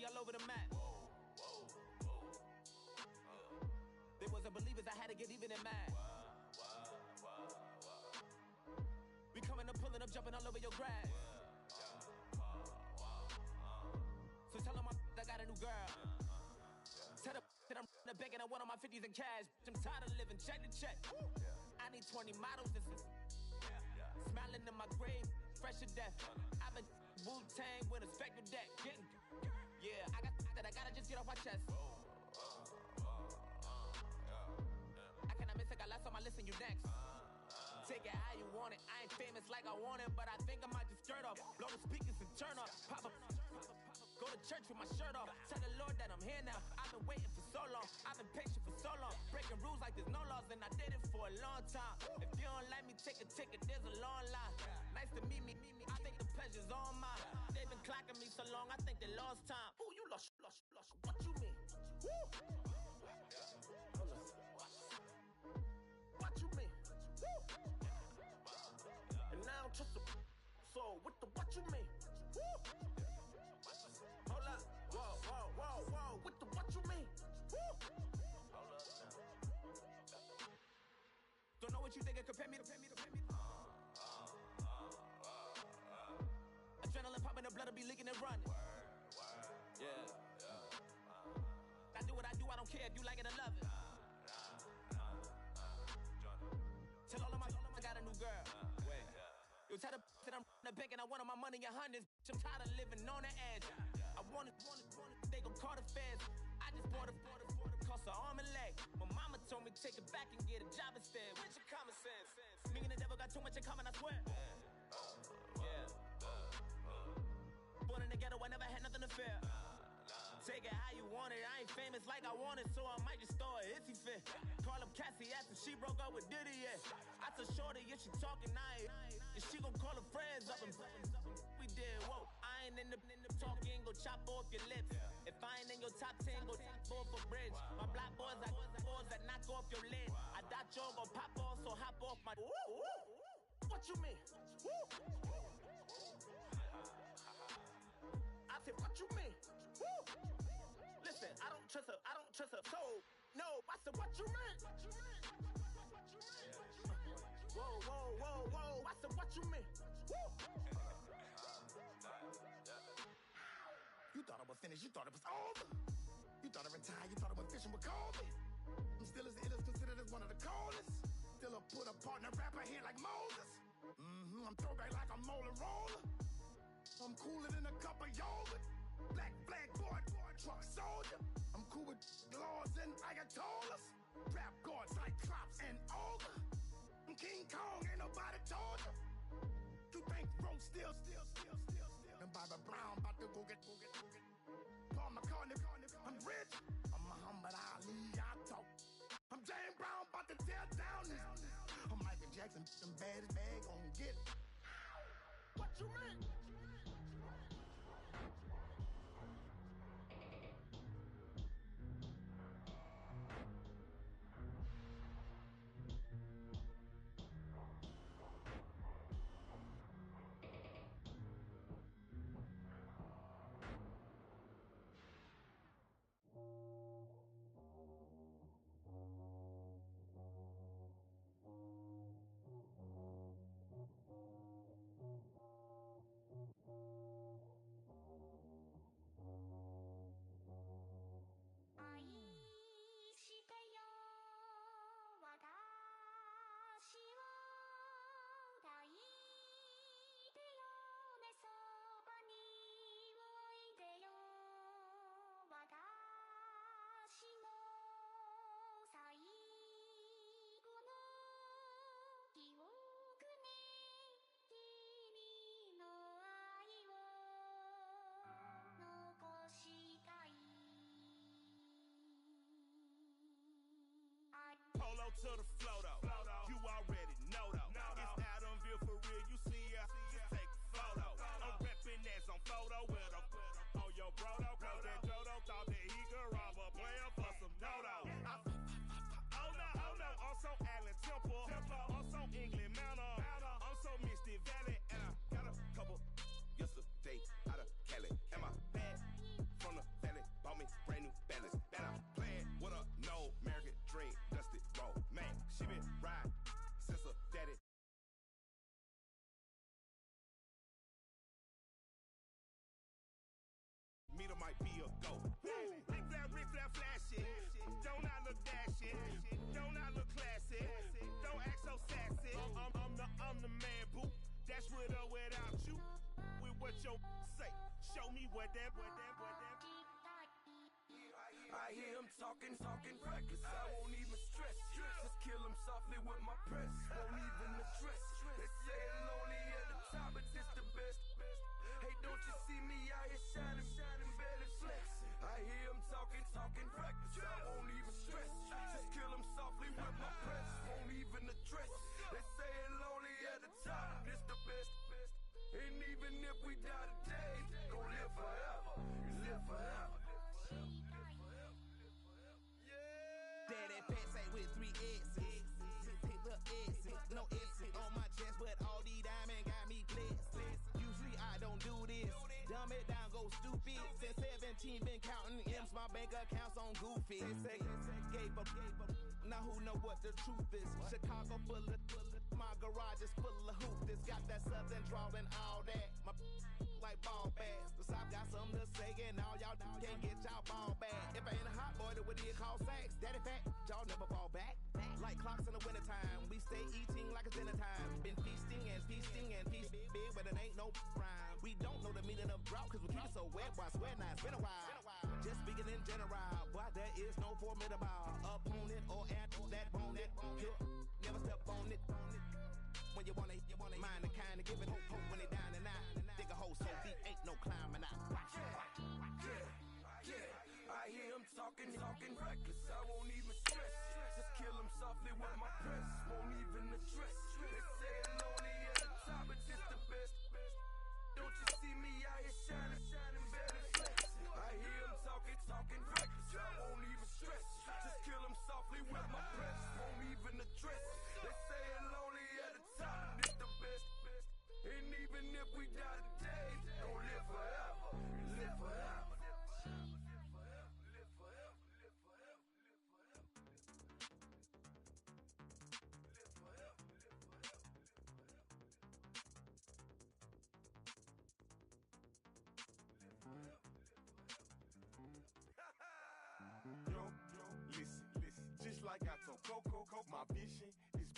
money all over the map. They wasn't believers, I had to get even and mad. We coming up, pulling up, jumping all over your grass. So tell them I got a new girl. Tell them that I'm in the bank and I want all my 50s in cash. I'm tired of living check to check. I need 20 models and smiling in my grave, fresh to death. I've been Wu-Tang with a spectre deck. Yeah, I got that, I gotta just get off my chest. I cannot miss it, got last on my list and you next. Take it how you want it, I ain't famous like I want it, but I think I might just skirt off. Blow the speakers and turn up, pop up. Go to church with my shirt off. Tell the Lord that I'm here now. I've been waiting for so long. I've been patient for so long. Breaking rules like there's no laws, and I did it for a long time. If you don't like me, take a ticket. There's a long line. Nice to meet me. I think the pleasure's all mine. They've been clocking me so long. I think they lost time. Ooh, you lost. What you mean? Woo. What you mean? Woo. And now I don't trust the so what you mean? Woo. Hold up, whoa, what you mean? Woo. Hold up now. Don't know what you think, compare me. Adrenaline popping, the blood will be leaking and running. Yeah. I do what I do, I don't care if you like it or love it. Tell all of my I got a new girl. Wait. Yo, tell the that I'm in the bank and I want all my money in hundreds. I'm tired of living on the edge. I want it, they gon' call the feds. I just bought a cost an arm and leg. My mama told me take it back and get a job instead. Where's your common sense? Me and the devil got too much in common, I swear. Yeah. Born in the ghetto, I never had nothing to fear. Take it how you want it, I ain't famous like I want it, so I might just throw a iffy fit. Call up Cassie after she broke up with Diddy, yeah. I told Shorty, if she talking, and she gon' call her friends up and we did, whoa. I ain't in the talking, go chop off your lips. If I ain't in your top 10, go top 4 for bridge. My black boys, I got boys that knock off your lid. I thought y'all gon' pop off, so hop off my. What you mean? I said, what you mean? Woo! Listen, I don't trust her soul. No, I said, what you mean? Whoa. I said, what you mean? Woo! You thought I was finished, you thought it was over. You thought I retired, you thought I went fishing with Kobe. I'm still as ill as considered as one of the coldest. Still a put a partner rapper here like Moses. I'm throwback like a molar roller. I'm cooler than a cup of yogurt. Black flag boy, truck soldier. I'm cool with laws and Ayatollahs. Rap god, Cyclops and Ogre. I'm King Kong, ain't nobody told you. You think road still. And Bobby Brown about to go get. Paul McCartney, I'm rich. I'm Muhammad Ali, I talk. I'm James Brown, about to tear down this. I'm Michael Jackson, some baddest bag gon' get it. What you mean? Polo to the flow though. You already know though. It's Adamville for real. You see ya, just take a photo. I'm reppin' as on photo with a on your brodo. Cause that Jodo thought that he could rob a player for some dodo. Oh no, I'm so Allen Temple. I'm so England Mountain. I'm so Misty Valley. And I got a couple yesterday out of Cali. And my bag from the might be a GOAT. Rick Flair flashing. Don't I look dashing? Don't I look classy? Don't act so sassy. I'm the man, boo. That's with or without you. With what your say. Show me what that. I hear him talking reckless. I won't even stress. Just kill him softly with my press. Won't even address. They say it's lonely at the top, but this the best. Hey, don't you see me out here shining, barely flexing? I hear him talking reckless. I won't even stress. Just kill him softly with my press. Won't even address. They say it's lonely at the top, this the best. And even if we die today, gon' live forever. Live forever. Daddy pants say with 3 S's. Pick the S's, no S's on my chest, but all these diamonds got me blessed. Usually I don't do this. Dumb it down, go stupid. Since 17 been counting M's, my bank accounts on Goofy. Say gave up. Now who know what the truth is? Chicago full of my garage is full of hoopers. Got that southern drawl and all that. My like ball bags. The South got something to say, and all y'all can't get y'all ball back. If I ain't a hot boy, then what do you call sacks? Daddy fat, y'all never fall back. Like clocks in the wintertime, we stay eating like it's dinner time. Been feasting and feasting and feast big, but it ain't no rhyme. We don't know the meaning of drought, cause we keep it so wet. Why swear now, it's been a while. Just speaking in general, boy, there is no formidable opponent or that bone it. Never step on it. When you want it, mind the kind of give it hope when they down and out. Dig a hole so deep, ain't no climbing out. Yeah, I hear him talking reckless. I won't even stress. Just kill him softly with my press. Won't even address. They say it's lonely at the top, but this the best. Don't you see me out here shining, barely flexing? I hear him talking reckless. I won't even stress. Just kill him softly with my press. Won't even address. They say it's lonely at the top, this the best. And even if we die today, don't live forever. Live forever. Listen, just like I told Coco, my vision is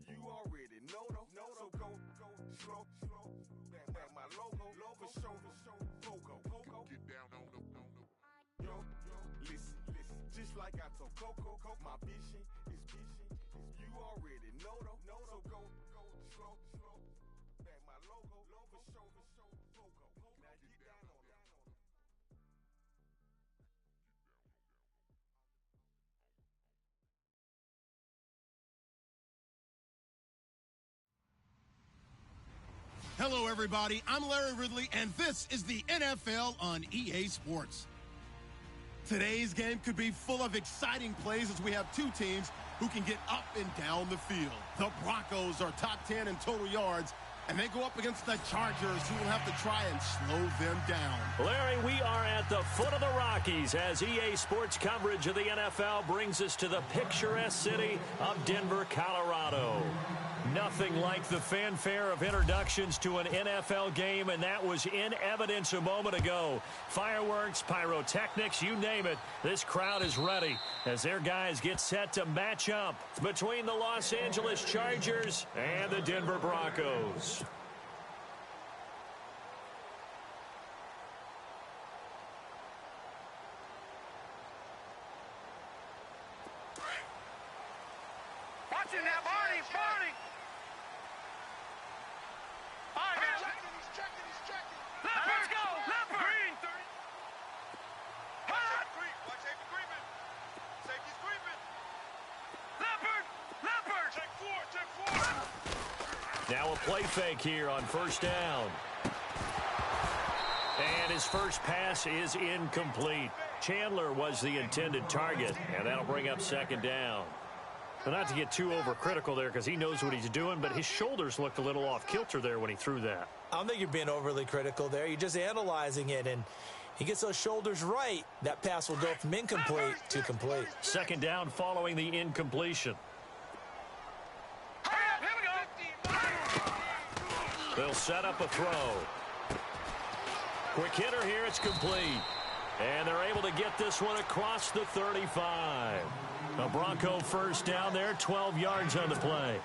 you already know though. So go slow, back my logo, for show, Pogo. Get down on the. Yo, listen, just like I told Coco, my vision is you already know though. So go slow, back my logo, for show, Pogo. Now get down on it. Hello, everybody. I'm Larry Ridley, and this is the NFL on EA Sports. Today's game could be full of exciting plays as we have two teams who can get up and down the field. The Broncos are top 10 in total yards, and they go up against the Chargers, who will have to try and slow them down. Larry, we are at the foot of the Rockies as EA Sports coverage of the NFL brings us to the picturesque city of Denver, Colorado. Nothing like the fanfare of introductions to an NFL game, and that was in evidence a moment ago. Fireworks, pyrotechnics, you name it. This crowd is ready as their guys get set to match up between the Los Angeles Chargers and the Denver Broncos. Watching that, Barney! He's checking. Let's go! Leopard! Green! Watch safety creeping. Safety's creeping. Leopard! Check four! Now a play fake here on first down. And his first pass is incomplete. Chandler was the intended target, and that'll bring up second down. But not to get too overcritical there because he knows what he's doing, but his shoulders looked a little off kilter there when he threw that. I don't think you're being overly critical there. You're just analyzing it, and he gets those shoulders right. That pass will go from incomplete to complete. Second down following the incompletion. They'll set up a throw. Quick hitter here, it's complete. And they're able to get this one across the 35. A Bronco first down there, 12 yards on the play.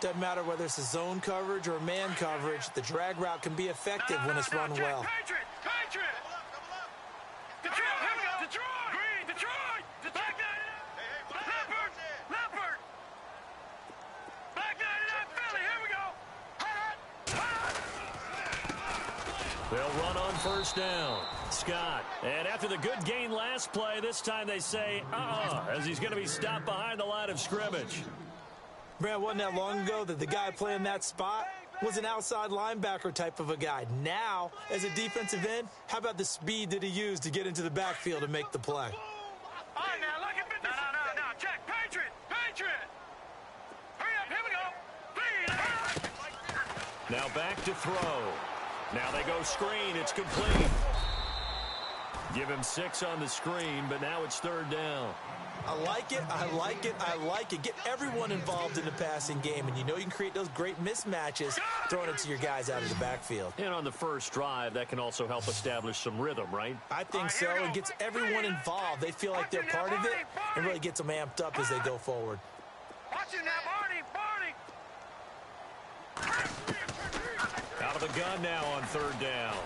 Doesn't matter whether it's a zone coverage or man coverage, the drag route can be effective when it's run well. Patriot! Detroit! Here we go! Detroit! Green! Detroit! Back 99! Leopard! Back 99 Philly! Here we go! They'll run on first down. Scott. And after the good gain last play, this time they say, as he's going to be stopped behind the line of scrimmage. Brad, wasn't that long ago that the guy playing that spot was an outside linebacker type of a guy. Now, as a defensive end, how about the speed that he used to get into the backfield and make the play? All right, now, look at this. No. Check. Patriot! Hurry up, here we go. Now back to throw. Now they go screen. It's complete. Give him 6 on the screen, but now it's third down. I like it. Get everyone involved in the passing game, and you know you can create those great mismatches throwing it to your guys out of the backfield. And on the first drive, that can also help establish some rhythm, right? I think so. It gets everyone involved. They feel like they're part of it and really gets them amped up as they go forward. Watch it now, Barney! Out of the gun now on third down.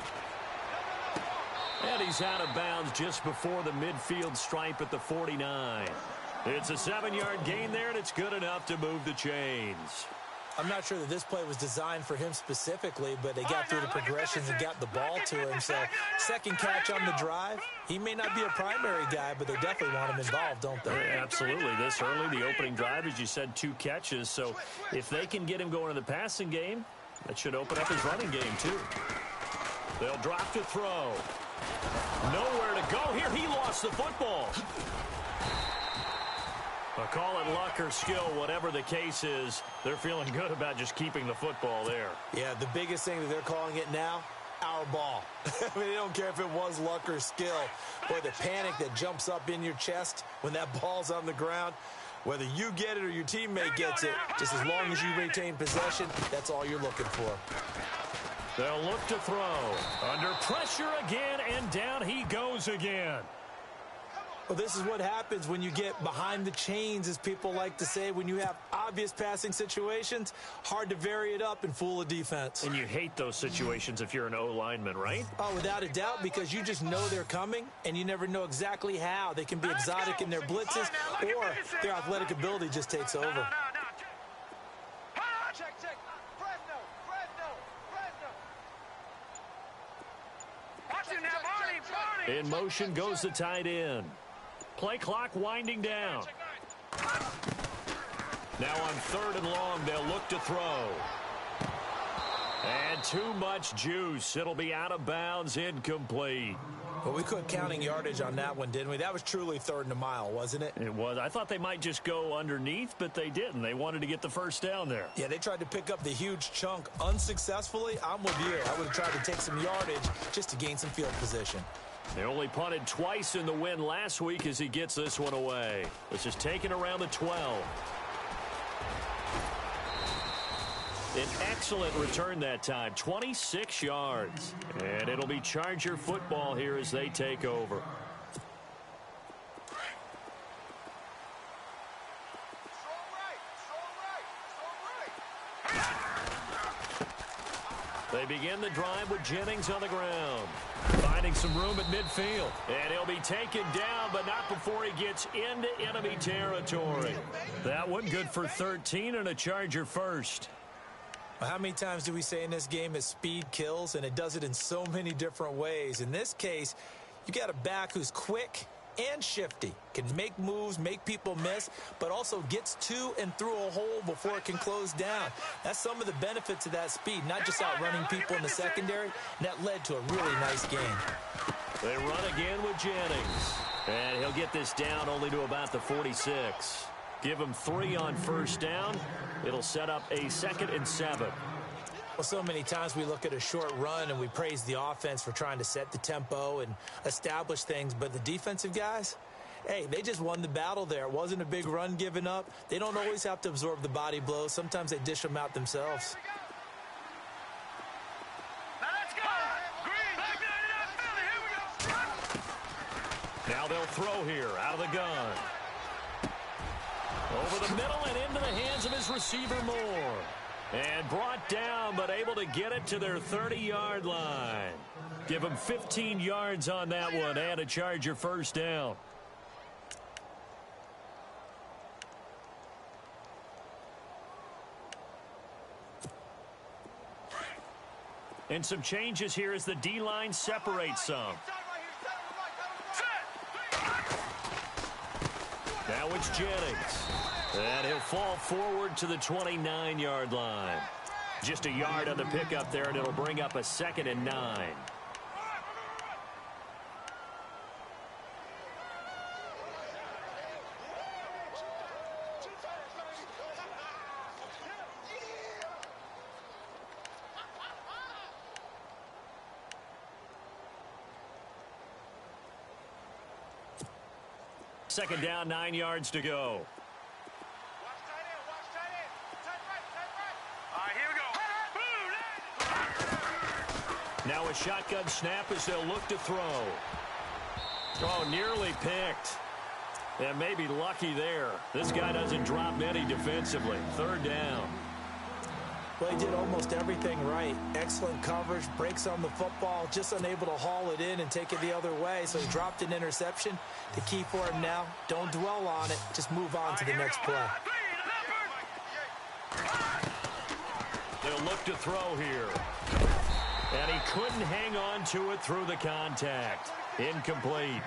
And he's out of bounds just before the midfield stripe at the 49. It's a 7-yard gain there, and it's good enough to move the chains. I'm not sure that this play was designed for him specifically, but they got through the progressions and got the ball to him. So second catch on the drive. He may not be a primary guy, but they definitely want him involved, don't they? Yeah, absolutely. This early, the opening drive, as you said, 2 catches. So if they can get him going in the passing game, that should open up his running game too. They'll drop to throw. Nowhere to go here. He lost the football. Call it luck or skill, whatever the case is, they're feeling good about just keeping the football there. Yeah, the biggest thing that they're calling it now, our ball. I mean, they don't care if it was luck or skill. Boy, the panic that jumps up in your chest when that ball's on the ground, whether you get it or your teammate gets it, just as long as you retain possession, that's all you're looking for. They'll look to throw. Under pressure again, and down he goes again. Well, this is what happens when you get behind the chains, as people like to say. When you have obvious passing situations, hard to vary it up and fool a defense. And you hate those situations if you're an O-lineman, right? Oh, without a doubt, because you just know they're coming, and you never know exactly how. They can be exotic in their blitzes, or their athletic ability just takes over. Check. Fresno. Watch it now, Barney. In motion goes the tight end. Play clock winding down. Now on third and long, they'll look to throw. And too much juice. It'll be out of bounds, incomplete. Well, we quit counting yardage on that one, didn't we? That was truly third and a mile, wasn't it? It was. I thought they might just go underneath, but they didn't. They wanted to get the first down there. Yeah, they tried to pick up the huge chunk unsuccessfully. I'm with you. I would have tried to take some yardage just to gain some field position. They only punted twice in the win last week as he gets this one away. This is taken around the 12. An excellent return that time, 26 yards. And it'll be Charger football here as they take over. They begin the drive with Jennings on the ground, finding some room at midfield. And he'll be taken down, but not before he gets into enemy territory. That one good for 13 and a Charger first. How many times do we say in this game that speed kills, and it does it in so many different ways? In this case, you got a back who's quick and shifty, can make moves, make people miss, but also gets to and through a hole before it can close down. That's some of the benefits of that speed, not just outrunning people in the secondary, and that led to a really nice game. They run again with Jennings, and he'll get this down only to about the 46. Give him 3 on first down. It'll set up a 2nd and 7. Well, so many times we look at a short run and we praise the offense for trying to set the tempo and establish things, but the defensive guys, hey, they just won the battle there. It wasn't a big run given up. They don't always have to absorb the body blows. Sometimes they dish them out themselves. Now let's go. Green. Back 99 Philly. Here we go. throw here out of the gun. Over the middle and into the hands of his receiver Moore. And brought down, but able to get it to their 30-yard line. Give him 15 yards on that one and a Charger first down. And some changes here as the D-line separates some. Now it's Jennings. And he'll fall forward to the 29-yard line. Just a yard on the pickup there, and it'll bring up a 2nd and 9. Second down, 9 yards to go. Now a shotgun snap as they'll look to throw. Oh, nearly picked. And maybe lucky there. This guy doesn't drop many defensively. 3rd down. Well, he did almost everything right. Excellent coverage, breaks on the football, just unable to haul it in and take it the other way. So he dropped an interception. The key for him now, don't dwell on it. Just move on to the next play. They'll look to throw here. And he couldn't hang on to it through the contact. Incomplete.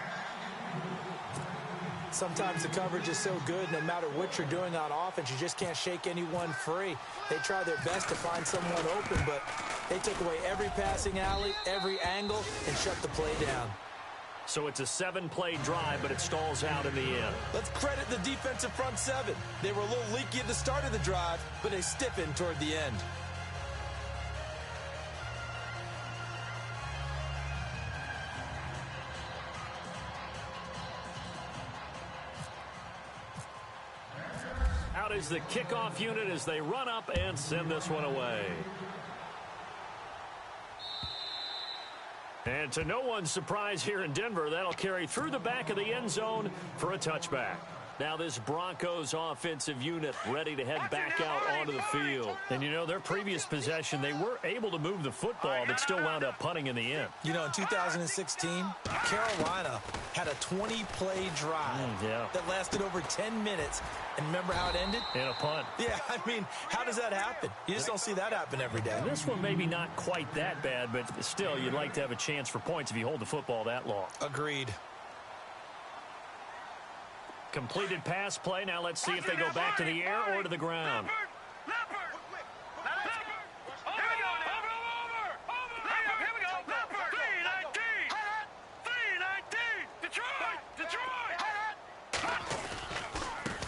Sometimes the coverage is so good, no matter what you're doing on offense, you just can't shake anyone free. They try their best to find someone open, but they took away every passing alley, every angle, and shut the play down. So it's a 7-play drive, but it stalls out in the end. Let's credit the defensive front 7. They were a little leaky at the start of the drive, but they stiffened toward the end. Out is the kickoff unit as they run up and send this one away. And to no one's surprise here in Denver, that'll carry through the back of the end zone for a touchback. Now this Broncos offensive unit ready to head back out onto the field. And, you know, their previous possession, they were able to move the football, but still wound up punting in the end. You know, in 2016, Carolina had a 20-play drive that lasted over 10 minutes. And remember how it ended? In a punt. Yeah, I mean, how does that happen? You just don't see that happen every day. And this one maybe not quite that bad, but still, you'd like to have a chance for points if you hold the football that long. Agreed. Completed pass play. Now let's see if they go back to the air or to the ground.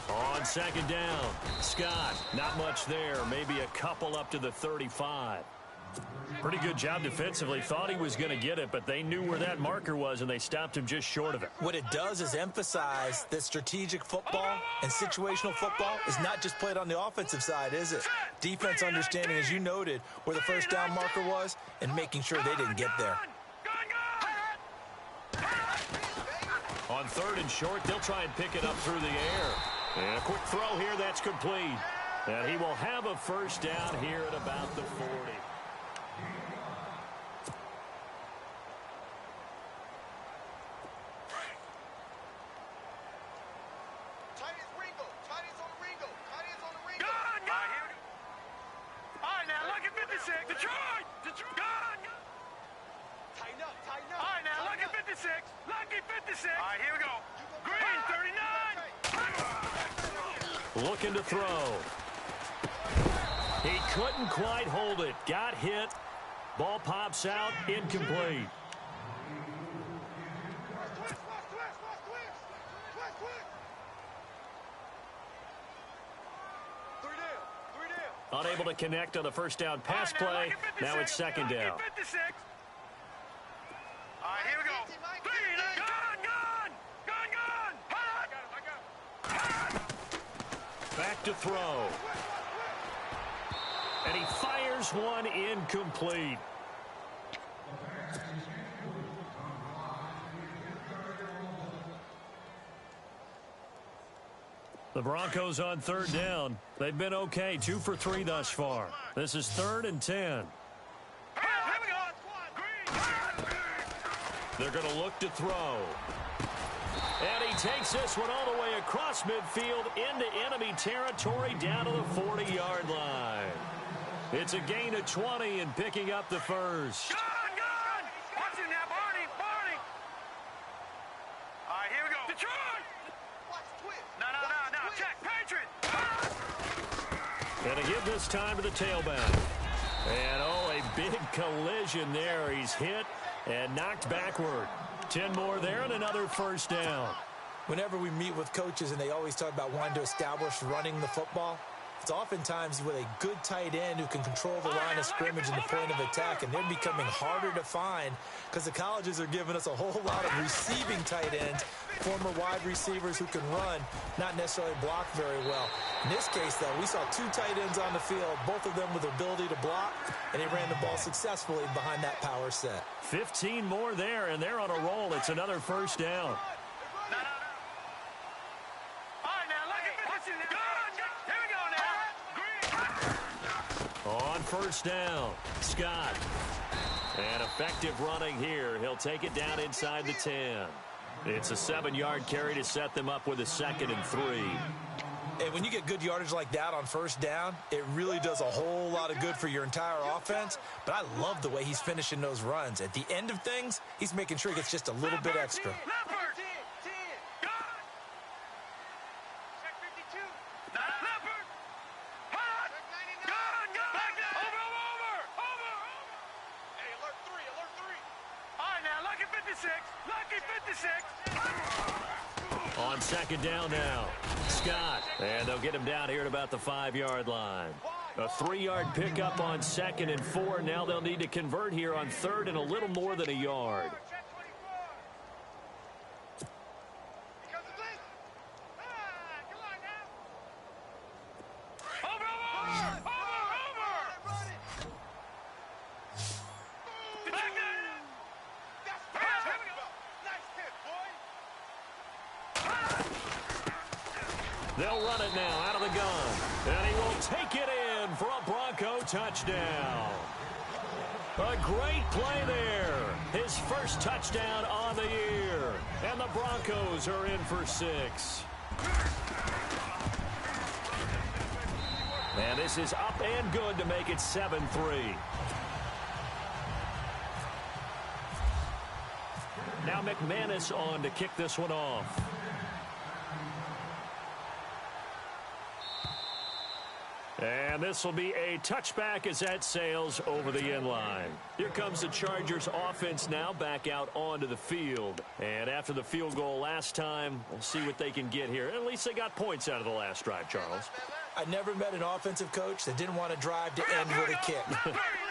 On second down, Scott, not much there. Maybe a couple up to the 35. Pretty good job defensively. Thought he was going to get it, but they knew where that marker was, and they stopped him just short of it. What it does is emphasize that strategic football and situational football is not just played on the offensive side, is it? Defense understanding, as you noted, where the first down marker was and making sure they didn't get there. On 3rd and short, they'll try and pick it up through the air. And a quick throw here, that's complete. And he will have a first down here at about the 40. Looking to throw. He couldn't quite hold it. Got hit. Ball pops out. Incomplete. Unable to connect on the first down pass play. Now it's second down. All right, here we go. Back to throw. And he fires one incomplete. The Broncos on third down. They've been okay, 2 for 3 thus far. This is 3rd and 10. They're going to look to throw. And he takes this one all the way across midfield into enemy territory down to the 40-yard line. It's a gain of 20 and picking up the first. Good! Watch it now, Barney! All right, here we go. Detroit! No, check, Patriot! And to give this time to the tailback. And, a big collision there. He's hit and knocked backward. 10 more there and another first down. Whenever we meet with coaches and they always talk about wanting to establish running the football, it's oftentimes with a good tight end who can control the line of scrimmage and the point of attack, and they're becoming harder to find because the colleges are giving us a whole lot of receiving tight ends, former wide receivers who can run, not necessarily block very well. In this case, though, we saw 2 tight ends on the field, both of them with the ability to block, and he ran the ball successfully behind that power set. 15 more there, and they're on a roll. It's another first down. On first down, Scott. And effective running here. He'll take it down inside the 10. It's a 7-yard carry to set them up with a 2nd and 3. And when you get good yardage like that on first down, it really does a whole lot of good for your entire offense. But I love the way he's finishing those runs. At the end of things, he's making sure he gets just a little bit extra. On 2nd down now, Scott. And they'll get him down here at about the 5-yard line. A 3-yard pickup on 2nd and 4. Now they'll need to convert here on 3rd and a little more than a yard. They'll run it now out of the gun. And he will take it in for a Bronco touchdown. A great play there. His first touchdown on the year. And the Broncos are in for 6. And this is up and good to make it 7-3. Now McManus on to kick this one off. And this will be a touchback as that sails over the end line. Here comes the Chargers offense now back out onto the field. And after the field goal last time, we'll see what they can get here. At least they got points out of the last drive, Charles. I never met an offensive coach that didn't want to drive to end with a kick.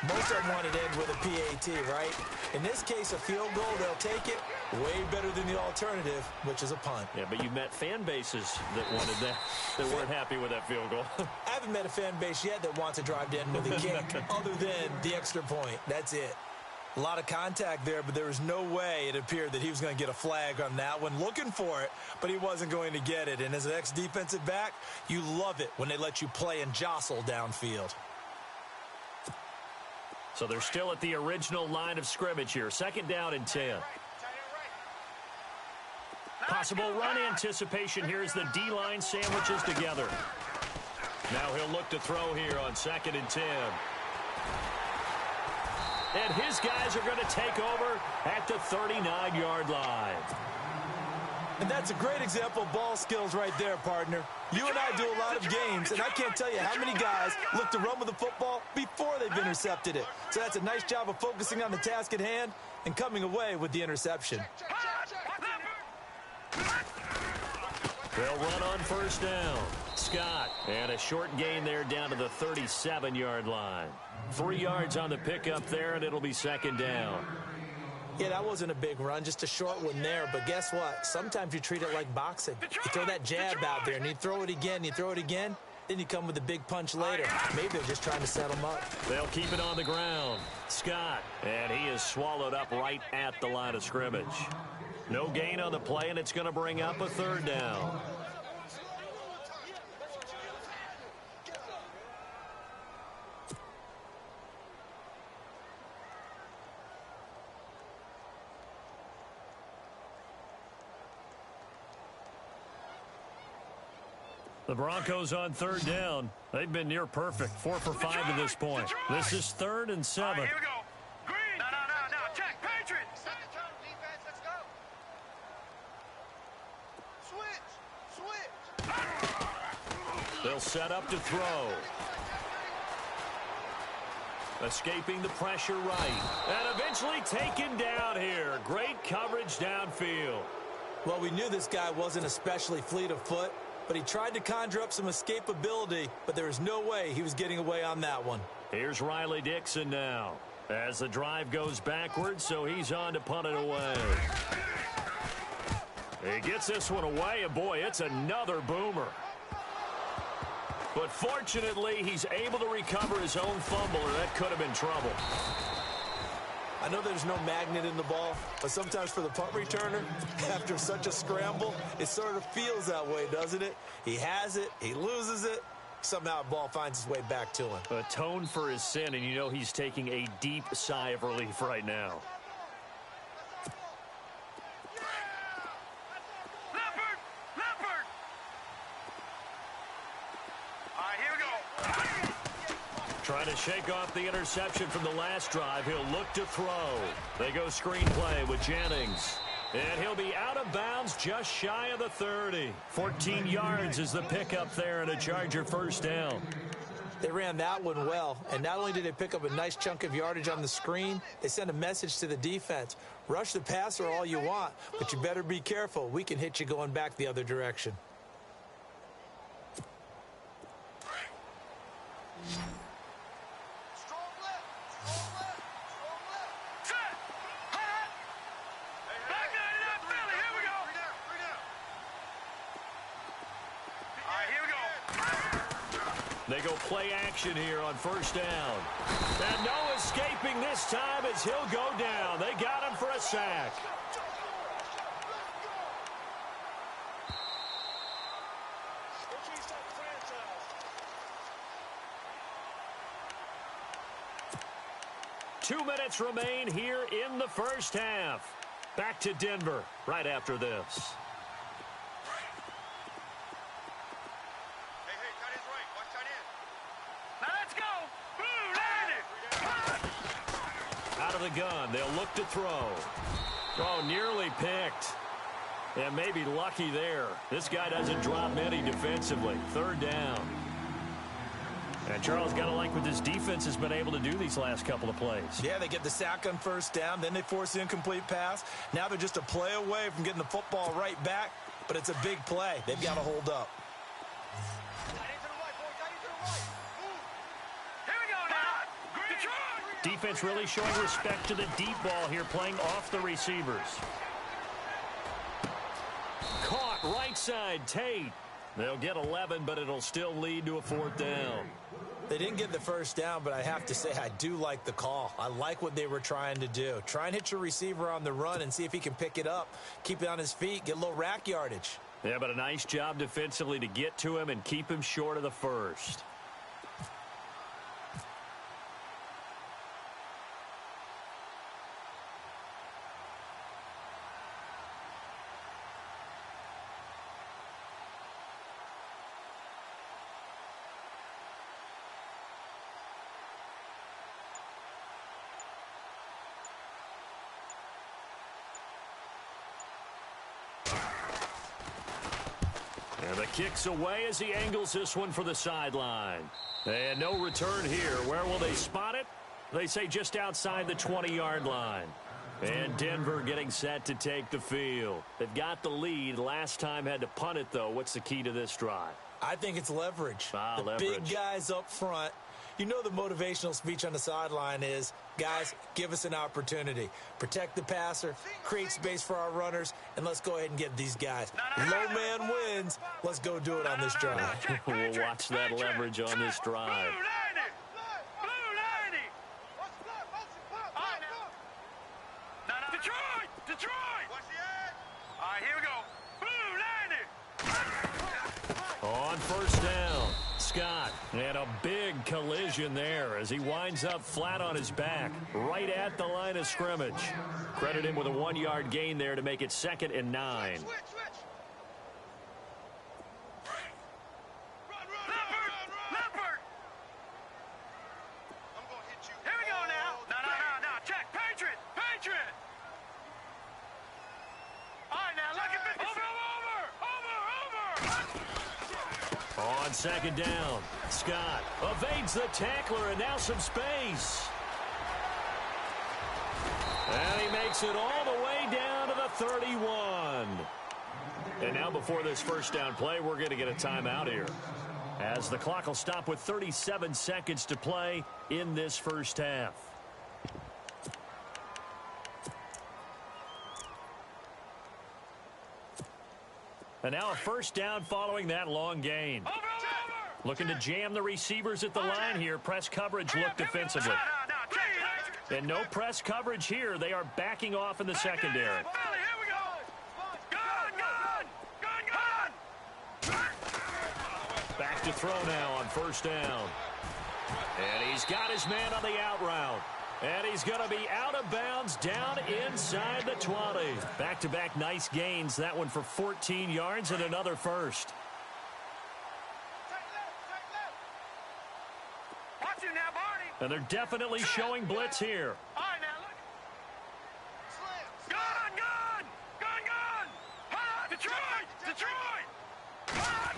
Most of them wanted to end with a PAT, right? In this case, a field goal, they'll take it. Way better than the alternative, which is a punt. Yeah, but you met fan bases that wanted that, that weren't happy with that field goal. I haven't met a fan base yet that wants to drive to end with a kick other than the extra point. That's it. A lot of contact there, but there was no way it appeared that he was going to get a flag on that one. Looking for it, but he wasn't going to get it. And as an ex-defensive back, you love it when they let you play and jostle downfield. So they're still at the original line of scrimmage here. 2nd down and 10. Possible run anticipation here as the D-line sandwiches together. Now he'll look to throw here on 2nd and 10. And his guys are going to take over at the 39-yard line. And that's a great example of ball skills right there, partner. You and I do a lot of games, and I can't tell you how many guys look to run with the football before they've intercepted it. So that's a nice job of focusing on the task at hand and coming away with the interception. They'll run on 1st down. Scott, and a short gain there down to the 37-yard line. 3 yards on the pickup there, and it'll be 2nd down. Yeah, that wasn't a big run, just a short one there. But guess what? Sometimes you treat it like boxing. You throw that jab out there, and you throw it again, then you come with a big punch later. Maybe they're just trying to set him up. They'll keep it on the ground. Scott, and he is swallowed up right at the line of scrimmage. No gain on the play, and it's going to bring up a 3rd down. The Broncos on third down. They've been near perfect. 4 for 5 to this point. This is 3rd and 7. Here we go. Green. No. Check. Patriots. Set the tone, defense. Let's go. Switch. They'll set up to throw. Escaping the pressure right. And eventually taken down here. Great coverage downfield. Well, we knew this guy wasn't especially fleet of foot, but he tried to conjure up some escapability, but there was no way he was getting away on that one. Here's Riley Dixon now. As the drive goes backwards, so he's on to punt it away. He gets this one away, and boy, it's another boomer. But fortunately, he's able to recover his own fumble, or that could have been trouble. I know there's no magnet in the ball, but sometimes for the punt returner, after such a scramble, it sort of feels that way, doesn't it? He has it, he loses it, somehow the ball finds its way back to him. Atone for his sin, and you know he's taking a deep sigh of relief right now. Leopard. All right, here we go. Trying to shake off the interception from the last drive. He'll look to throw. They go screenplay with Jennings. And he'll be out of bounds just shy of the 30. 14 yards is the pickup there and a Charger first down. They ran that one well, and not only did they pick up a nice chunk of yardage on the screen, they sent a message to the defense. Rush the passer all you want, but you better be careful. We can hit you going back the other direction. They go play action here on first down. And no escaping this time as he'll go down. They got him for a sack. Two minutes remain here in the first half. Back to Denver right after this. The gun. They'll look to throw. Oh, nearly picked. And maybe lucky there. This guy doesn't drop many defensively. Third down. And Charles, got to like what this defense has been able to do these last couple of plays. Yeah, they get the sack on first down. Then they force the incomplete pass. Now they're just a play away from getting the football right back. But it's a big play. They've got to hold up. Defense really showing respect to the deep ball here, playing off the receivers. Caught right side, Tate. They'll get 11, but it'll still lead to a fourth down. They didn't get the first down, but I have to say I do like the call. I like what they were trying to do. Try and hit your receiver on the run and see if he can pick it up. Keep it on his feet, get a little rack yardage. Yeah, but a nice job defensively to get to him and keep him short of the first. And the kick's away as he angles this one for the sideline. And no return here. Where will they spot it? They say just outside the 20-yard line. And Denver getting set to take the field. They've got the lead. Last time had to punt it, though. What's the key to this drive? I think it's leverage. The leverage. Big guys up front. You know the motivational speech on the sideline is, guys, give us an opportunity. Protect the passer, create space for our runners, and let's go ahead and get these guys. Low man wins. Let's go do it on this drive. We'll watch that leverage on this drive. Detroit! All right, here we go. On first down, Scott. And a big collision there as he winds up flat on his back, right at the line of scrimmage. Credit him with a 1-yard gain there to make it 2nd and 9. On second down, Scott evades the tackler and now some space. And he makes it all the way down to the 31. And now before this first down play, we're going to get a timeout here, as the clock will stop with 37 seconds to play in this first half. And now a first down following that long gain. Looking to jam the receivers at the line here. Press coverage look defensively. And no press coverage here. They are backing off in the secondary. Back to throw now on first down. And he's got his man on the out route. And he's going to be out of bounds down inside the 20. Back-to-back nice gains. That one for 14 yards and another first. Watch him now, Barney. And they're definitely showing blitz here. All right, now, look. Gun! Hot! Detroit! Hot!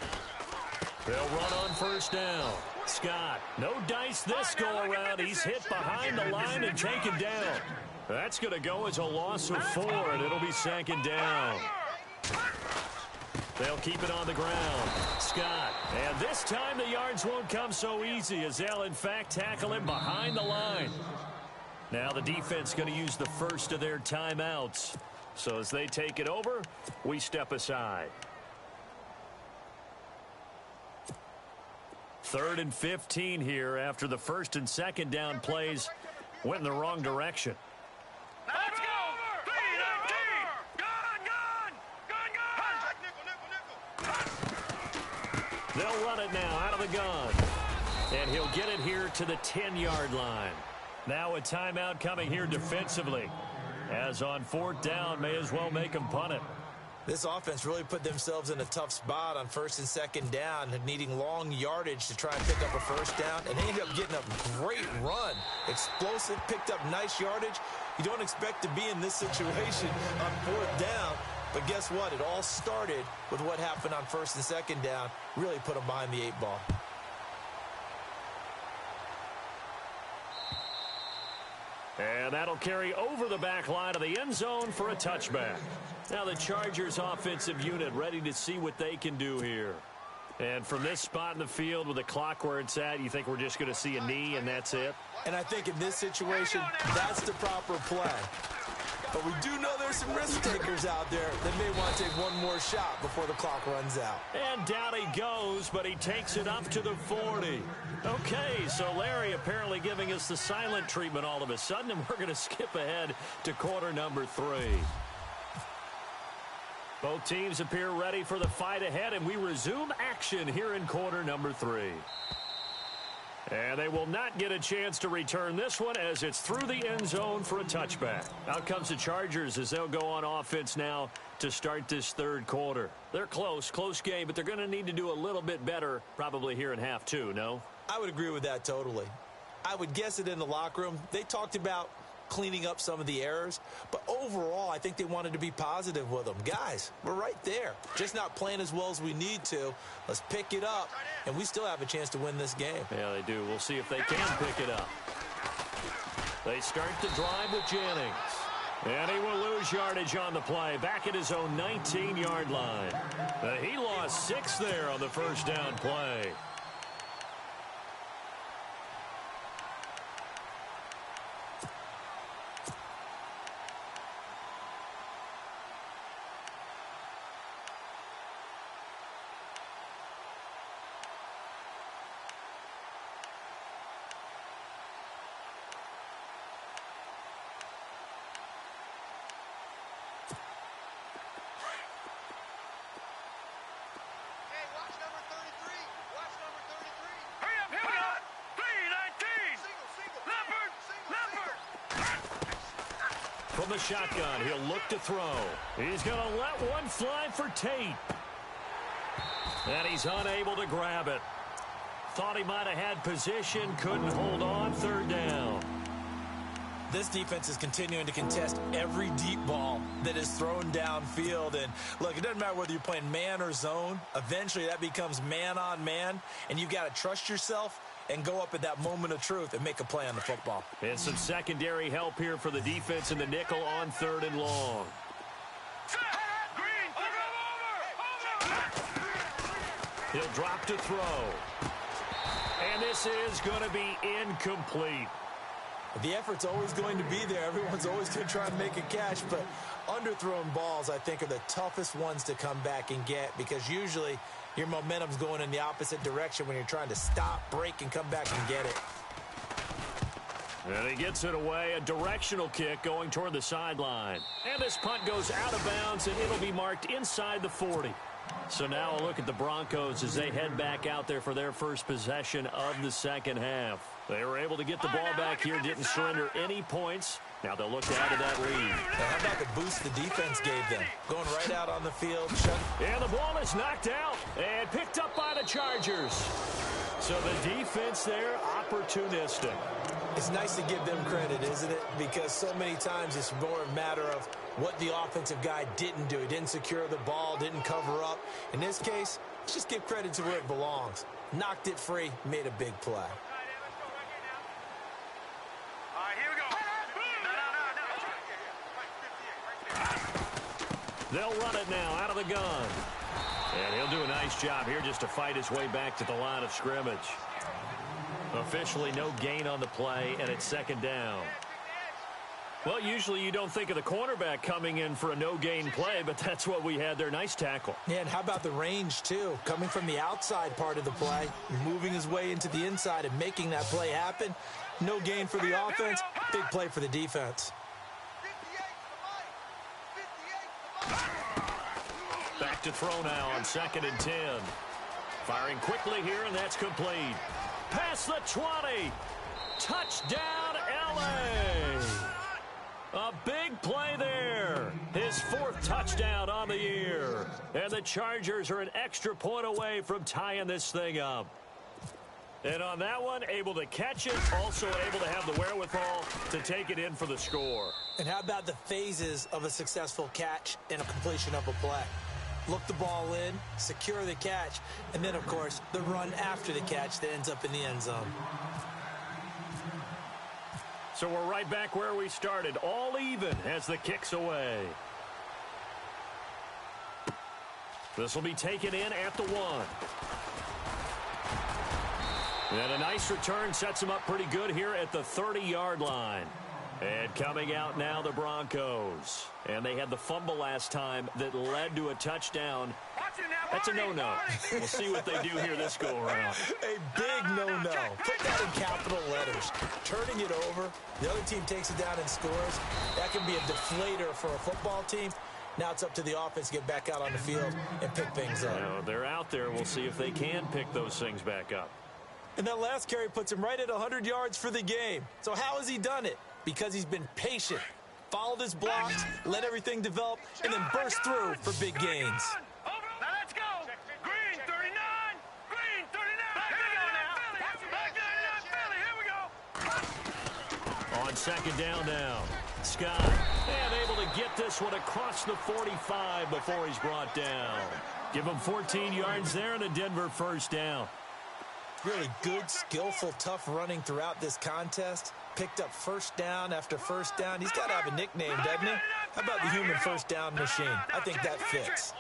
They'll run on first down. Scott, no dice this go-around. He's hit behind the line and taken down. That's going to go as a loss of 4, and it'll be second down. They'll keep it on the ground. Scott, and this time the yards won't come so easy, as they'll, in fact, tackle him behind the line. Now the defense going to use the first of their timeouts. So as they take it over, we step aside. 3rd and 15 here after the first and second down plays went in the wrong direction. Let's go! 3-19! Gun! They'll run it now out of the gun. And he'll get it here to the 10-yard line. Now a timeout coming here defensively. As on 4th down, may as well make them punt it. This offense really put themselves in a tough spot on 1st and 2nd down, needing long yardage to try and pick up a first down, and they ended up getting a great run. Explosive, picked up nice yardage. You don't expect to be in this situation on 4th down, but guess what? It all started with what happened on 1st and 2nd down. Really put them behind the 8 ball. And that'll carry over the back line of the end zone for a touchback. Now the Chargers offensive unit ready to see what they can do here. And from this spot in the field with the clock where it's at, you think we're just going to see a knee and that's it? And I think in this situation, that's the proper play. But we do know there's some risk takers out there that may want to take one more shot before the clock runs out. And down he goes, but he takes it up to the 40. Okay, so Larry apparently giving us the silent treatment all of a sudden, and we're going to skip ahead to quarter number 3. Both teams appear ready for the fight ahead, and we resume action here in quarter number 3. And they will not get a chance to return this one as it's through the end zone for a touchback. Out comes the Chargers as they'll go on offense now to start this 3rd quarter. They're close game, but they're going to need to do a little bit better probably here in half 2, no? I would agree with that totally. I would guess it in the locker room. They talked about cleaning up some of the errors, but overall I think they wanted to be positive with them. Guys, we're right there, just not playing as well as we need to. Let's pick it up, and we still have a chance to win this game. Yeah, they do. We'll see if they can pick it up. They start the drive with Jennings, and he will lose yardage on the play back at his own 19-yard line. He lost 6 there on the first down play. From the shotgun, he'll look to throw. He's going to let one fly for Tate. And he's unable to grab it. Thought he might have had position, couldn't hold on, 3rd down. this defense is continuing to contest every deep ball that is thrown downfield. And look, it doesn't matter whether you're playing man or zone. Eventually that becomes man on man, and you've got to trust yourself and go up at that moment of truth and make a play on the football. And some secondary help here for the defense in the nickel on 3rd and long. He'll drop to throw. And this is going to be incomplete. The effort's always going to be there. Everyone's always going to try and make a catch, but underthrown balls, I think, are the toughest ones to come back and get, because usually your momentum's going in the opposite direction when you're trying to stop, break, and come back and get it. And he gets it away, a directional kick going toward the sideline. And this punt goes out of bounds, and it'll be marked inside the 40. So now a look at the Broncos as they head back out there for their first possession of the second half. They were able to get the ball back here, didn't surrender any points. Now they'll look to add to that lead. Now how about the boost the defense gave them? Going right out on the field. And the ball is knocked out and picked up by the Chargers. So the defense there, opportunistic. It's nice to give them credit, isn't it? Because so many times it's more a matter of what the offensive guy didn't do. He didn't secure the ball, didn't cover up. In this case, let's just give credit to where it belongs. Knocked it free, made a big play. They'll run it now out of the gun. And he'll do a nice job here just to fight his way back to the line of scrimmage. Officially no gain on the play, and it's 2nd down. Well, usually you don't think of the cornerback coming in for a no-gain play, but that's what we had there. Nice tackle. Yeah, and how about the range, too? Coming from the outside part of the play, moving his way into the inside and making that play happen. No gain for the offense, big play for the defense. Back to throw now on 2nd and 10. Firing quickly here, and that's complete. Past the 20. Touchdown, L.A. A big play there. His 4th touchdown on the year. And the Chargers are an extra point away from tying this thing up. And on that one, able to catch it, also able to have the wherewithal to take it in for the score. And how about the phases of a successful catch and a completion of a play? Look the ball in, secure the catch, and then, of course, the run after the catch that ends up in the end zone. So we're right back where we started, all even as the kick's away. This will be taken in at the 1. And a nice return sets him up pretty good here at the 30-yard line. And coming out now, the Broncos. And they had the fumble last time that led to a touchdown. That's a no-no. We'll see what they do here this go-around. A big no-no. Put that in capital letters. Turning it over, the other team takes it down and scores. That can be a deflator for a football team. Now it's up to the offense to get back out on the field and pick things up. Now, they're out there. We'll see if they can pick those things back up. And that last carry puts him right at 100 yards for the game. So how has he done it? Because he's been patient, followed his blocks, let everything develop, and then burst through for big gains. Now let's go. Green 39. Green 39. Back 39. Philly. Here we go. On 2nd down now, Scott. And able to get this one across the 45 before he's brought down. Give him 14 yards there and a Denver 1st down. Really good, skillful, tough running throughout this contest. Picked up 1st down after 1st down. He's got to have a nickname, doesn't he? How about the human 1st down machine? I think that fits.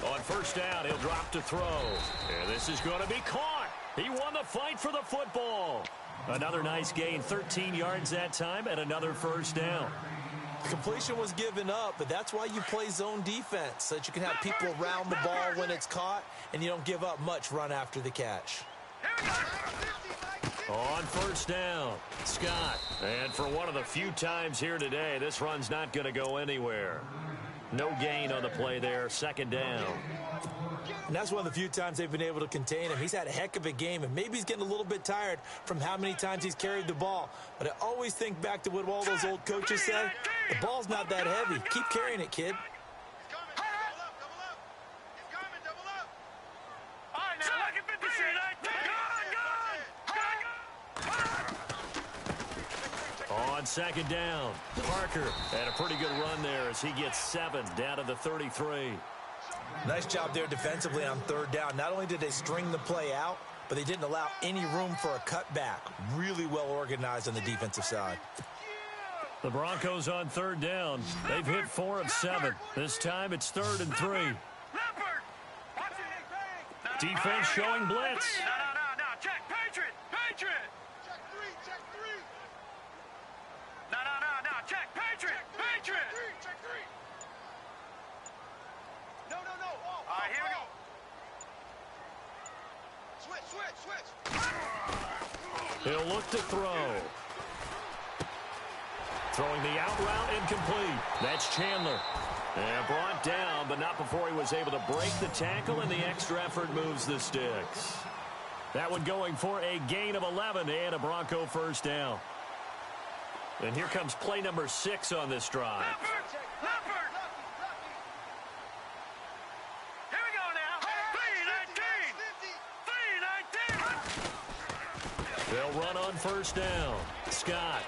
On 1st down, he'll drop to throw. And this is going to be caught. He won the fight for the football. Another nice gain, 13 yards that time, and another 1st down. Completion was given up, but that's why you play zone defense, so that you can have people around the ball when it's caught, and you don't give up much run after the catch. On 1st down, Scott. And for one of the few times here today, this run's not going to go anywhere. No gain on the play there, 2nd down. And that's one of the few times they've been able to contain him. He's had a heck of a game, and maybe he's getting a little bit tired from how many times he's carried the ball. But I always think back to what all those old coaches say. The ball's not that heavy. Keep carrying it, kid. on second down. Parker had a pretty good run there as he gets 7 down to the 33. Nice job there defensively on third down. Not only did they string the play out, but they didn't allow any room for a cutback. Really well organized on the defensive side. The Broncos on third down. They've hit 4 of 7. This time it's 3rd and 3. Defense showing blitz. No. Check. Patriot. Check 3. No. Check. Patriot. Check 3. No. All right, here we go. Switch. He'll look to throw. Throwing the out route incomplete. That's Chandler. And brought down, but not before he was able to break the tackle, and the extra effort moves the sticks. That one going for a gain of 11 and a Bronco first down. And here comes play number 6 on this drive. Leopard. Here we go now. 319. They'll run on first down. Scott.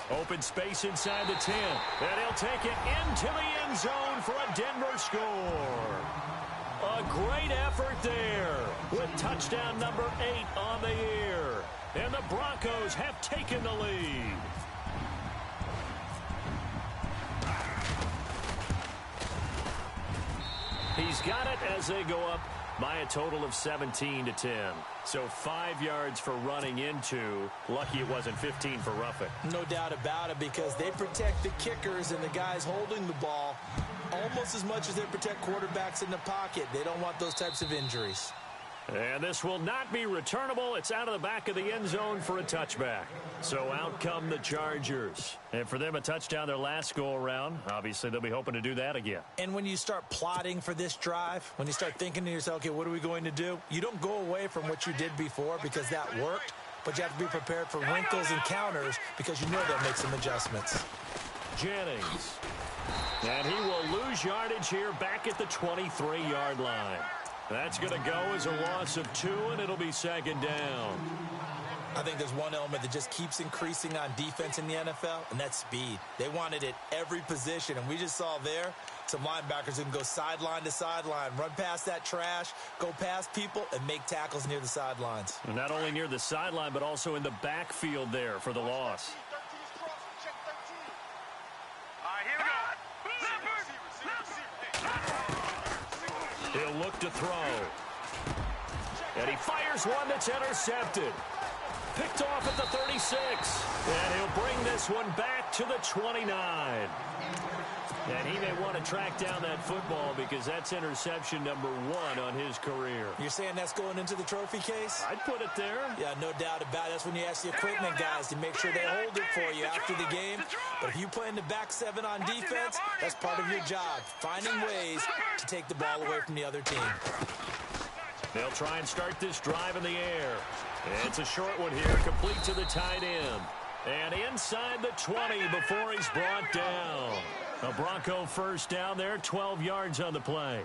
Open space inside the 10. And he'll take it into the end zone for a Denver score. A great effort there with touchdown number 8 on the year. And the Broncos have taken the lead. He's got it as they go up by a total of 17-10. So 5 yards for running into. Lucky it wasn't 15 for roughing. No doubt about it, because they protect the kickers and the guys holding the ball almost as much as they protect quarterbacks in the pocket. They don't want those types of injuries. And this will not be returnable. It's out of the back of the end zone for a touchback. So out come the Chargers. And for them, a touchdown their last go-around. Obviously, they'll be hoping to do that again. And when you start plotting for this drive, when you start thinking to yourself, okay, what are we going to do? You don't go away from what you did before because that worked, but you have to be prepared for wrinkles and counters because you know they'll make some adjustments. Jennings. And he will lose yardage here back at the 23-yard line. That's going to go as a loss of 2, and it'll be second down. I think there's one element that just keeps increasing on defense in the NFL, and that's speed. They want it at every position, and we just saw there some linebackers who can go sideline to sideline, run past that trash, go past people, and make tackles near the sidelines. And not only near the sideline, but also in the backfield there for the loss. He'll look to throw. And he fires one that's intercepted. Picked off at the 36. And he'll bring this one back to the 29. And he may want to track down that football because that's interception number 1 on his career. You're saying that's going into the trophy case? I'd put it there. Yeah, no doubt about it. That's when you ask the equipment guys to make sure they hold it for you after the game. But if you play in the back 7 on defense, that's part of your job, finding ways to take the ball away from the other team. They'll try and start this drive in the air. It's a short one here, complete to the tight end. And inside the 20 before he's brought down. A Bronco first down there, 12 yards on the play.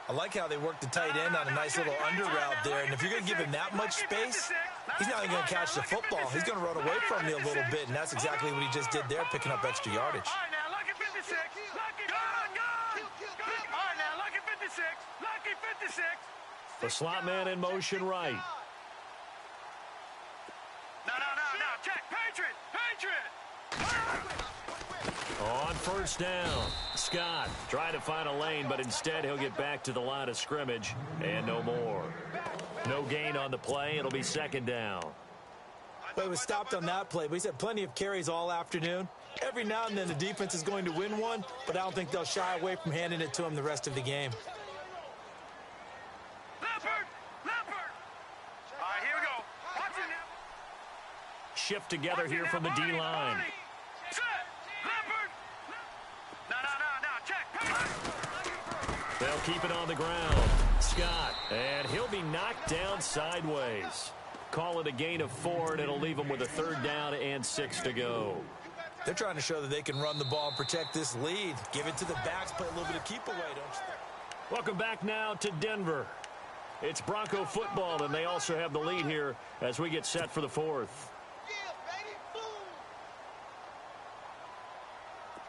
I like how they work the tight end on a nice little under route there. And if you're going to give him that much space, he's not even going to catch the football. He's going to run away from you a little bit, and that's exactly what he just did there, picking up extra yardage. All right, now, lucky 56. Lucky, all right, now, lucky 56. Lucky 56. The slot man in motion right. No. Check. Patriot. On first down, Scott trying to find a lane, but instead he'll get back to the line of scrimmage and no more. No gain on the play. It'll be second down. Well, he was stopped on that play, but he's had plenty of carries all afternoon. Every now and then the defense is going to win one, but I don't think they'll shy away from handing it to him the rest of the game. Leopard. All right, here we go. Watch it now. Shift together here from the D-line. They'll keep it on the ground. Scott, and he'll be knocked down sideways. Call it a gain of 4, and it'll leave him with a 3rd down and 6 to go. They're trying to show that they can run the ball and protect this lead. Give it to the backs, play a little bit of keep away, don't you think? Welcome back now to Denver. It's Bronco football, and they also have the lead here as we get set for the 4th.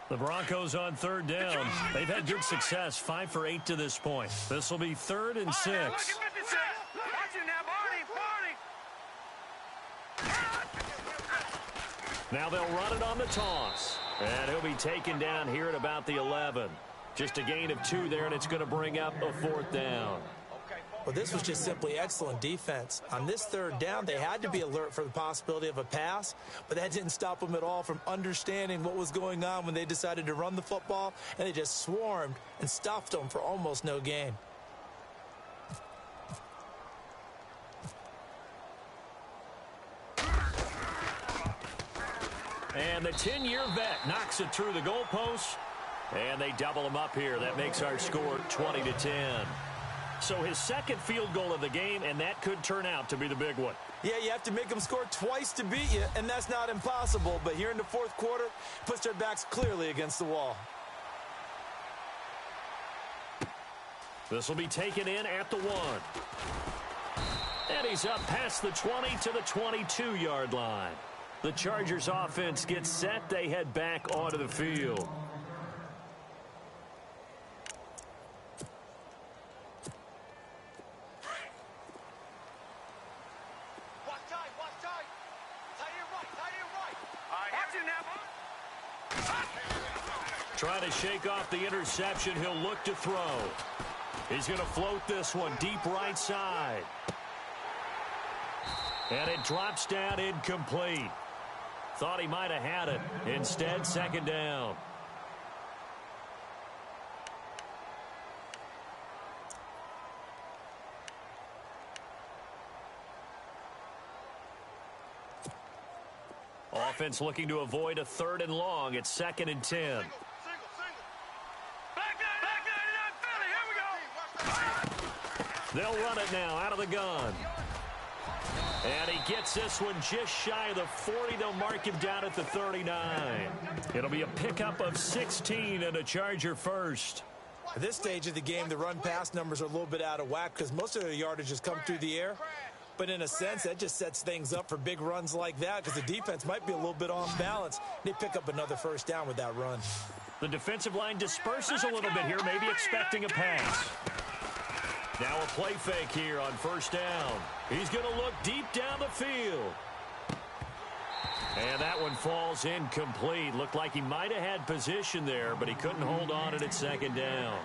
The Broncos on third down. They've had good success, 5 for 8 to this point. This will be 3rd and 6. Now they'll run it on the toss. And he'll be taken down here at about the 11. Just a gain of 2 there, and it's going to bring up a 4th down. Well, this was just simply excellent defense. On this 3rd down, they had to be alert for the possibility of a pass, but that didn't stop them at all from understanding what was going on when they decided to run the football, and they just swarmed and stuffed them for almost no gain. And the 10-year vet knocks it through the goalpost, and they double him up here. That makes our score 20-10. So his second field goal of the game, and that could turn out to be the big one. Yeah, you have to make them score twice to beat you, and that's not impossible. But here in the 4th quarter, puts their backs clearly against the wall. This will be taken in at the 1. And he's up past the 20 to the 22-yard line. The Chargers offense gets set. They head back onto the field. Trying to shake off the interception. He'll look to throw. He's going to float this one deep right side. And it drops down incomplete. Thought he might have had it. Instead, 2nd down. Offense looking to avoid a 3rd and long. It's 2nd and 10. They'll run it now out of the gun. And he gets this one just shy of the 40. They'll mark him down at the 39. It'll be a pickup of 16 and a Charger first. At this stage of the game, the run-pass numbers are a little bit out of whack because most of their yardage has come through the air. But in a sense, that just sets things up for big runs like that because the defense might be a little bit off balance. They pick up another 1st down with that run. The defensive line disperses a little bit here, maybe expecting a pass. Now a play fake here on 1st down. He's going to look deep down the field. And that one falls incomplete. Looked like he might have had position there, but he couldn't hold on it at 2nd down.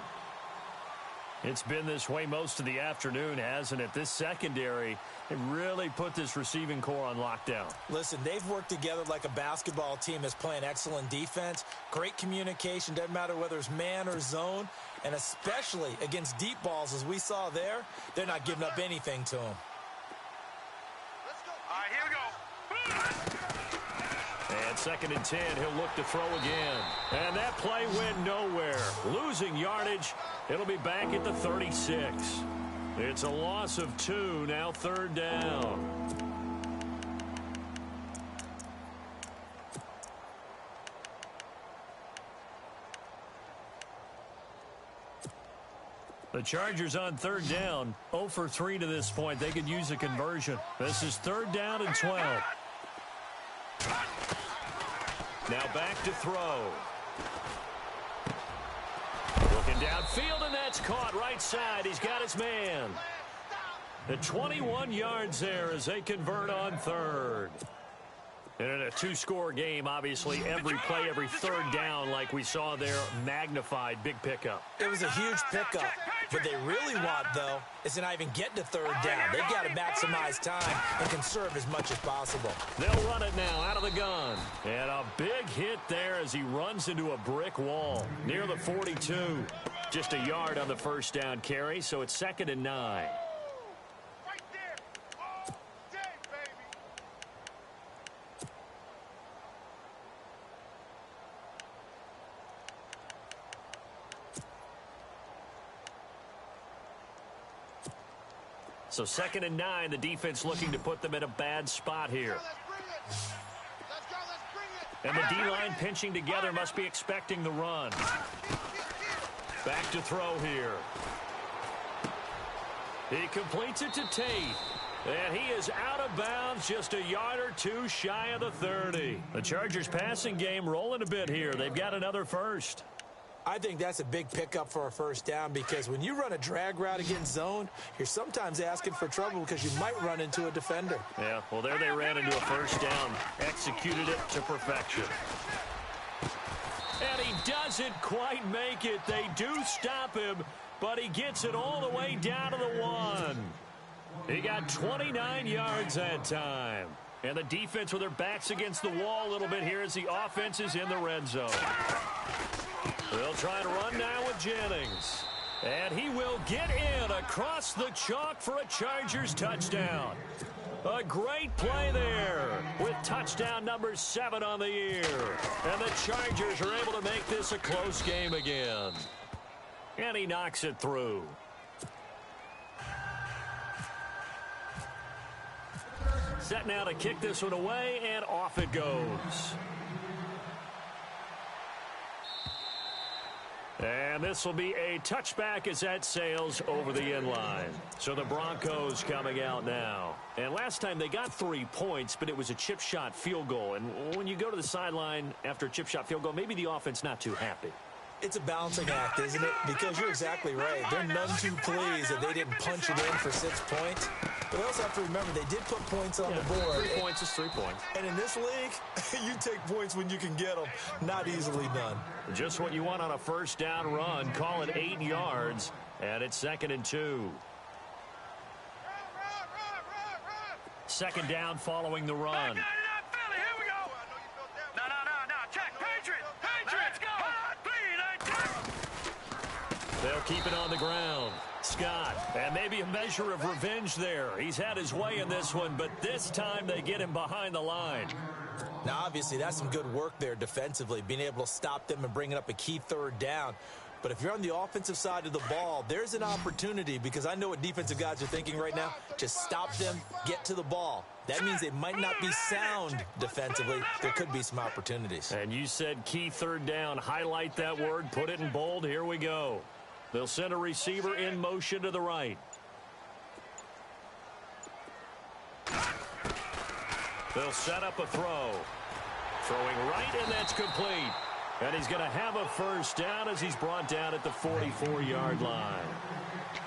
It's been this way most of the afternoon, hasn't it? This secondary, it really put this receiving core on lockdown. Listen, they've worked together like a basketball team that's playing excellent defense. Great communication, doesn't matter whether it's man or zone. And especially against deep balls, as we saw there, they're not giving up anything to them. All right, here we go. And 2nd and 10, he'll look to throw again. And that play went nowhere. Losing yardage. It'll be back at the 36. It's a loss of 2, now 3rd down. The Chargers on 3rd down, 0 for 3 to this point. They could use a conversion. This is 3rd down and 12. Now back to throw. Looking downfield, and that's caught right side. He's got his man. The 21 yards there as they convert on 3rd. And in a 2-score game, obviously, every play, every 3rd down, like we saw there, magnified, big pickup. It was a huge pickup. What they really want, though, is to not even get to 3rd down. They've got to maximize time and conserve as much as possible. They'll run it now out of the gun. And a big hit there as he runs into a brick wall near the 42. Just a yard on the 1st down carry, so it's 2nd and 9. So 2nd and 9, the defense looking to put them in a bad spot here. And the D-line pinching together, must be expecting the run. Back to throw here. He completes it to Tate. And he is out of bounds, just a yard or two shy of the 30. The Chargers passing game rolling a bit here. They've got another first. I think that's a big pickup for a first down because when you run a drag route against zone, you're sometimes asking for trouble because you might run into a defender. Yeah, well, there they ran into a first down, executed it to perfection. And he doesn't quite make it. They do stop him, but he gets it all the way down to the 1. He got 29 yards that time. And the defense with their backs against the wall a little bit here as the offense is in the red zone. They'll try to run now with Jennings. And he will get in across the chalk for a Chargers touchdown. A great play there with touchdown number 7 on the year. And the Chargers are able to make this a close game again. And he knocks it through. Set now to kick this one away, and off it goes. And this will be a touchback as that sails over the end line. So the Broncos coming out now. And last time they got 3 points, but it was a chip shot field goal. And when you go to the sideline after a chip shot field goal, maybe the offense not too happy. It's a balancing act, isn't it? Because you're exactly right. They're none too pleased that they didn't punch it in for 6 points. But we also have to remember they did put points on the board. 3 points is 3 points. And in this league, you take points when you can get them. Not easily done. Just what you want on a first down run. Call it 8 yards. And it's 2nd and 2. Second down following the run. They'll keep it on the ground. Scott, and maybe a measure of revenge there. He's had his way in this one, but this time they get him behind the line. Now, obviously, that's some good work there defensively, being able to stop them and bringing up a key third down. But if you're on the offensive side of the ball, there's an opportunity because I know what defensive guys are thinking right now. Just stop them, get to the ball. That means they might not be sound defensively. There could be some opportunities. And you said key third down. Highlight that word. Put it in bold. Here we go. They'll send a receiver in motion to the right. They'll set up a throw. Throwing right, and that's complete. And he's going to have a first down as he's brought down at the 44-yard line.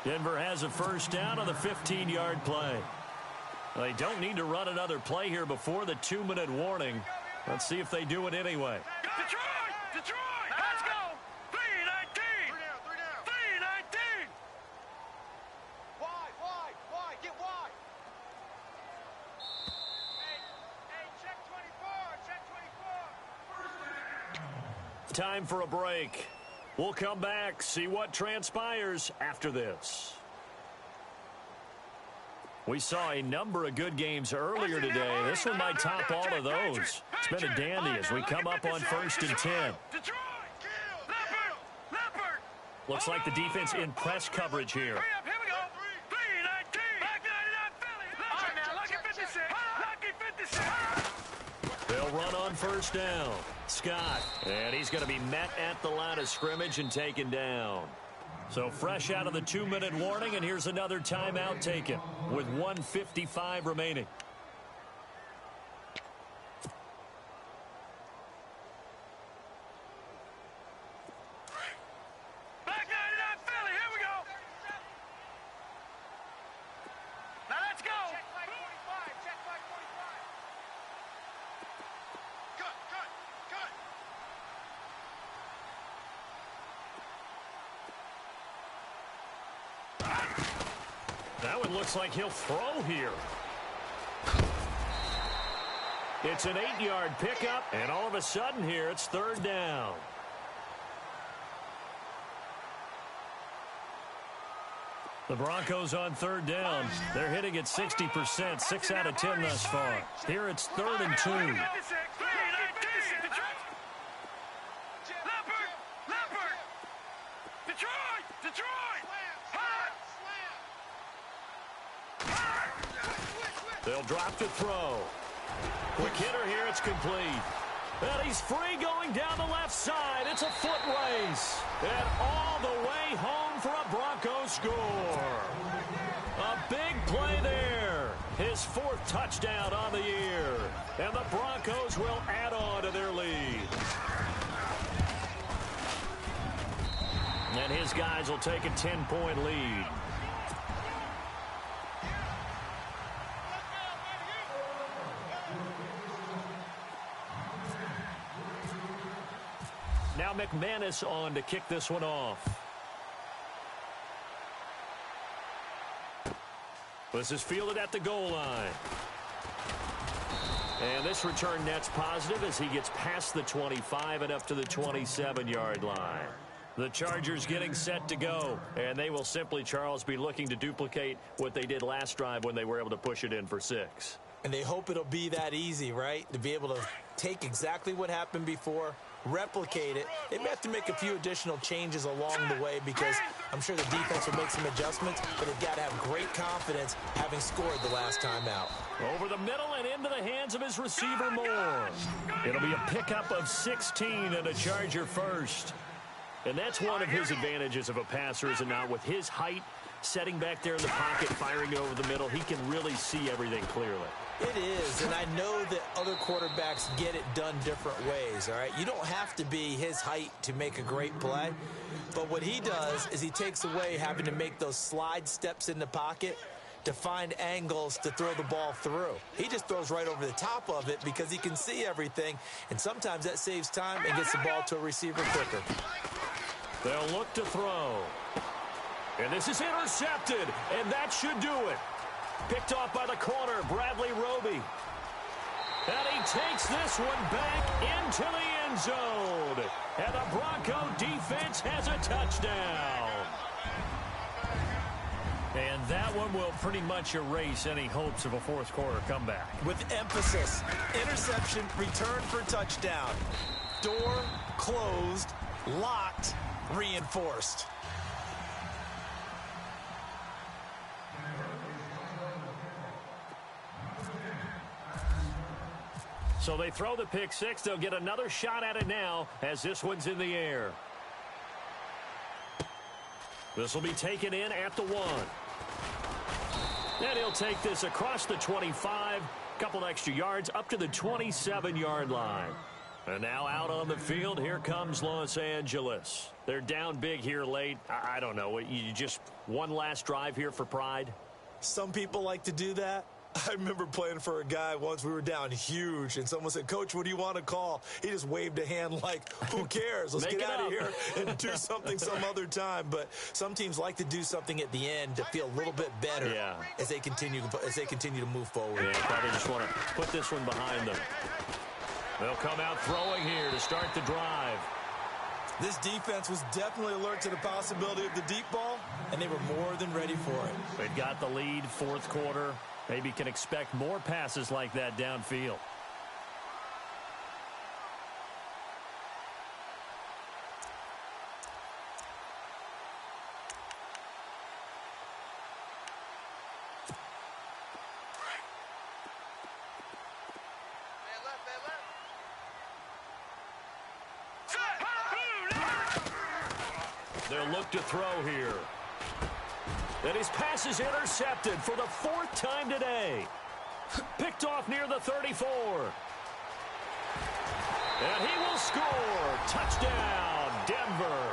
Denver has a first down on the 15-yard play. They don't need to run another play here before the 2-minute warning. Let's see if they do it anyway. Detroit! Let's go! 3-19! 3-19! Wide, get wide. Hey, check 24. Time for a break. We'll come back, see what transpires after this. We saw a number of good games earlier today. This one might top all of those. It's been a dandy as we come up on 1st and 10. Looks like the defense in press coverage here. They'll run on first down. Scott, and he's going to be met at the line of scrimmage and taken down. So fresh out of the 2-minute warning, and here's another timeout taken with 1:55 remaining. Back 99 Philly, here we go. Now let's go. Check flag 45, check flag 45. Cut. That one looks like he'll throw here. It's an 8-yard pickup, and all of a sudden here, it's 3rd down. The Broncos on 3rd down. They're hitting at 60%, 6 out of 10 thus far. Here it's 3rd and 2. They'll drop to throw. Quick hitter here, it's complete. And he's free going down the left side. It's a foot race. And all the way home for a Broncos score. A big play there. His 4th touchdown on the year. And the Broncos will add on to their lead. And his guys will take a 10-point lead. Now McManus on to kick this one off. This is fielded at the goal line. And this return net's positive as he gets past the 25 and up to the 27-yard line. The Chargers getting set to go, and they will simply, Charles, be looking to duplicate what they did last drive when they were able to push it in for 6. And they hope it'll be that easy, right? To be able to take exactly what happened before, replicate it. They may have to make a few additional changes along the way because I'm sure the defense will make some adjustments, but they've got to have great confidence having scored the last time out. Over the middle and into the hands of his receiver, Moore. It'll be a pickup of 16 and a Charger first. And that's one of his advantages of a passer, is it not? With his height, setting back there in the pocket, firing it over the middle, he can really see everything clearly. It is, and I know that other quarterbacks get it done different ways, all right? You don't have to be his height to make a great play, but what he does is he takes away having to make those slide steps in the pocket to find angles to throw the ball through. He just throws right over the top of it because he can see everything, and sometimes that saves time and gets the ball to a receiver quicker. They'll look to throw. And this is intercepted, and that should do it. Picked off by the corner, Bradley Roby. And he takes this one back into the end zone. And the Bronco defense has a touchdown. And that one will pretty much erase any hopes of a fourth quarter comeback. With emphasis, interception, return for touchdown. Door closed, locked, reinforced. So they throw the pick six. They'll get another shot at it now as this one's in the air. This will be taken in at the 1. And he'll take this across the 25, couple extra yards up to the 27-yard line. And now out on the field, here comes Los Angeles. They're down big here late. I don't know. You just one last drive here for pride? Some people like to do that. I remember playing for a guy once. We were down huge, and someone said, "Coach, what do you want to call?" He just waved a hand like, who cares? Let's get out of here and do something some other time. But some teams like to do something at the end to feel a little bit better as they continue to move forward. Yeah, probably just want to put this one behind them. They'll come out throwing here to start the drive. This defense was definitely alert to the possibility of the deep ball, and they were more than ready for it. They've got the lead, fourth quarter. Maybe can expect more passes like that downfield. They'll look to throw here. And his pass is intercepted for the 4th time today. Picked off near the 34. And he will score. Touchdown, Denver.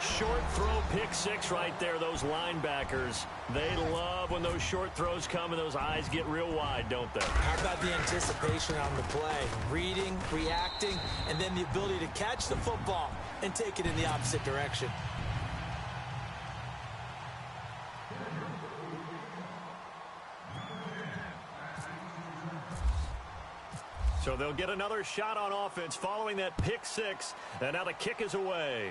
Short throw pick six right there. Those linebackers, they love when those short throws come and those eyes get real wide, don't they? How about the anticipation on the play? Reading, reacting, and then the ability to catch the football and take it in the opposite direction. So they'll get another shot on offense following that pick six. And now the kick is away.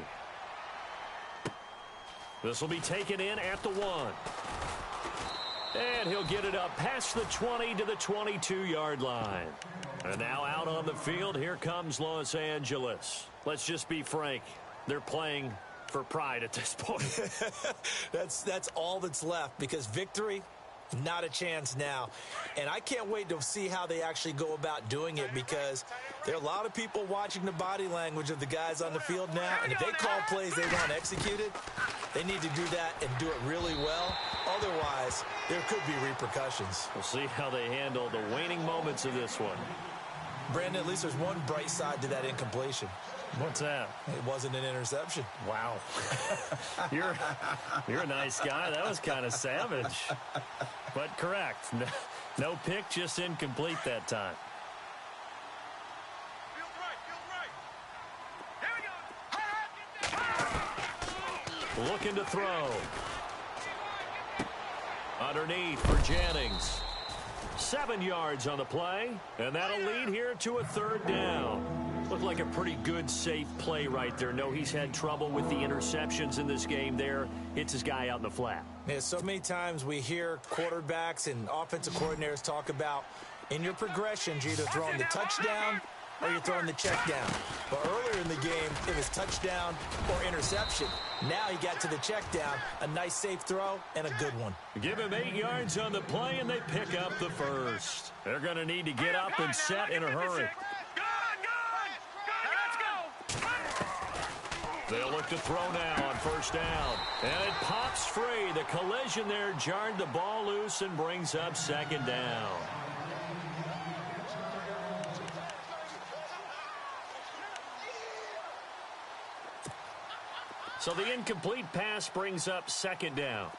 This will be taken in at the 1. And he'll get it up past the 20 to the 22-yard line. And now out on the field, here comes Los Angeles. Let's just be frank. They're playing for pride at this point. That's all that's left, because victory Not a chance now. And I can't wait to see how they actually go about doing it, because there are a lot of people watching the body language of the guys on the field now. And if they call plays they want executed, they need to do that and do it really well. Otherwise, there could be repercussions. We'll see how they handle the waning moments of this one. Brandon, at least there's one bright side to that incompletion. What's that? It wasn't an interception. Wow. You're a nice guy. That was kind of savage. But correct. No pick, just incomplete that time. Feels right. Here we go. Looking to throw. Underneath for Jennings. 7 yards on the play, and that'll lead here to a third down. Looked like a pretty good, safe play right there. No, he's had trouble with the interceptions in this game there. Hits his guy out in the flat. Yeah, so many times we hear quarterbacks and offensive coordinators talk about in your progressions, you're either throwing the touchdown or you're throwing the check down. But earlier in the game, it was touchdown or interception. Now he got to the check down, a nice safe throw, and a good one. Give him 8 yards on the play, and they pick up the first. They're going to need to get up and set in a hurry. They'll look to throw now on first down. And it pops free. The collision there jarred the ball loose and brings up second down. So the incomplete pass brings up second down.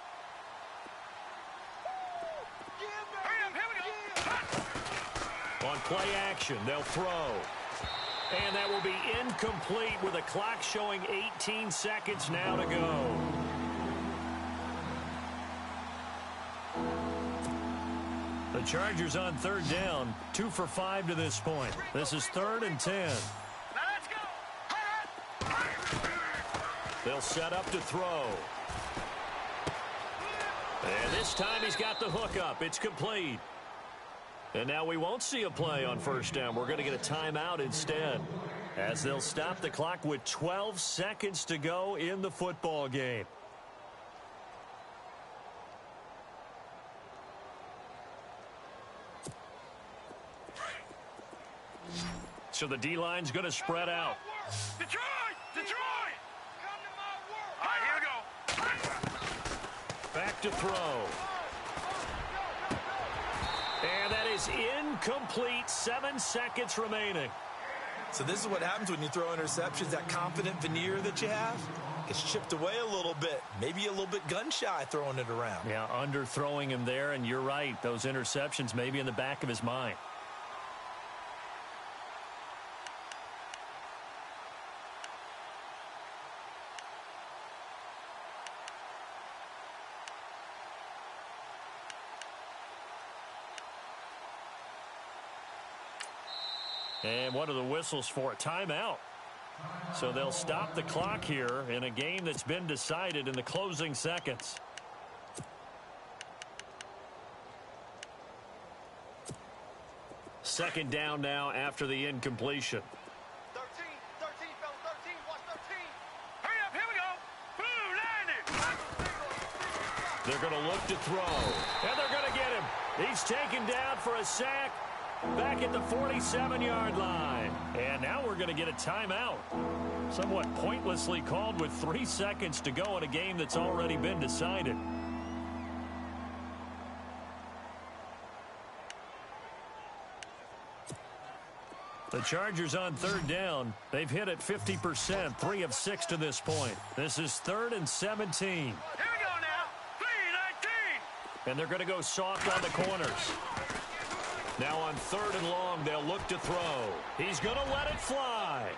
On play action, they'll throw. And that will be incomplete with a clock showing 18 seconds now to go. The Chargers on third down, 2 for 5 to this point. This is 3rd and 10. They'll set up to throw. And this time he's got the hook up. It's complete. And now we won't see a play on first down. We're going to get a timeout instead, as they'll stop the clock with 12 seconds to go in the football game. So the D-line's going to spread out. Detroit! Come to my world. All right, here we go. Back to throw. And that is incomplete. 7 seconds remaining. So this is what happens when you throw interceptions. That confident veneer that you have gets chipped away a little bit. Maybe a little bit gun-shy throwing it around. Yeah, underthrowing him there, and you're right. Those interceptions may be in the back of his mind. And what are the whistles for? A timeout. So they'll stop the clock here in a game that's been decided in the closing seconds. Second down now after the incompletion. 13, fellas, 13, watch 13. Hurry up, here we go. Blue, landing. They're going to look to throw. And they're going to get him. He's taken down for a sack. Back at the 47-yard line. And now we're going to get a timeout. Somewhat pointlessly called with 3 seconds to go in a game that's already been decided. The Chargers on third down. They've hit it 50%, 3 of 6 to this point. This is 3rd and 17. Here we go now. 3-19. And they're going to go soft on the corners. Now on 3rd and long, they'll look to throw. He's going to let it fly.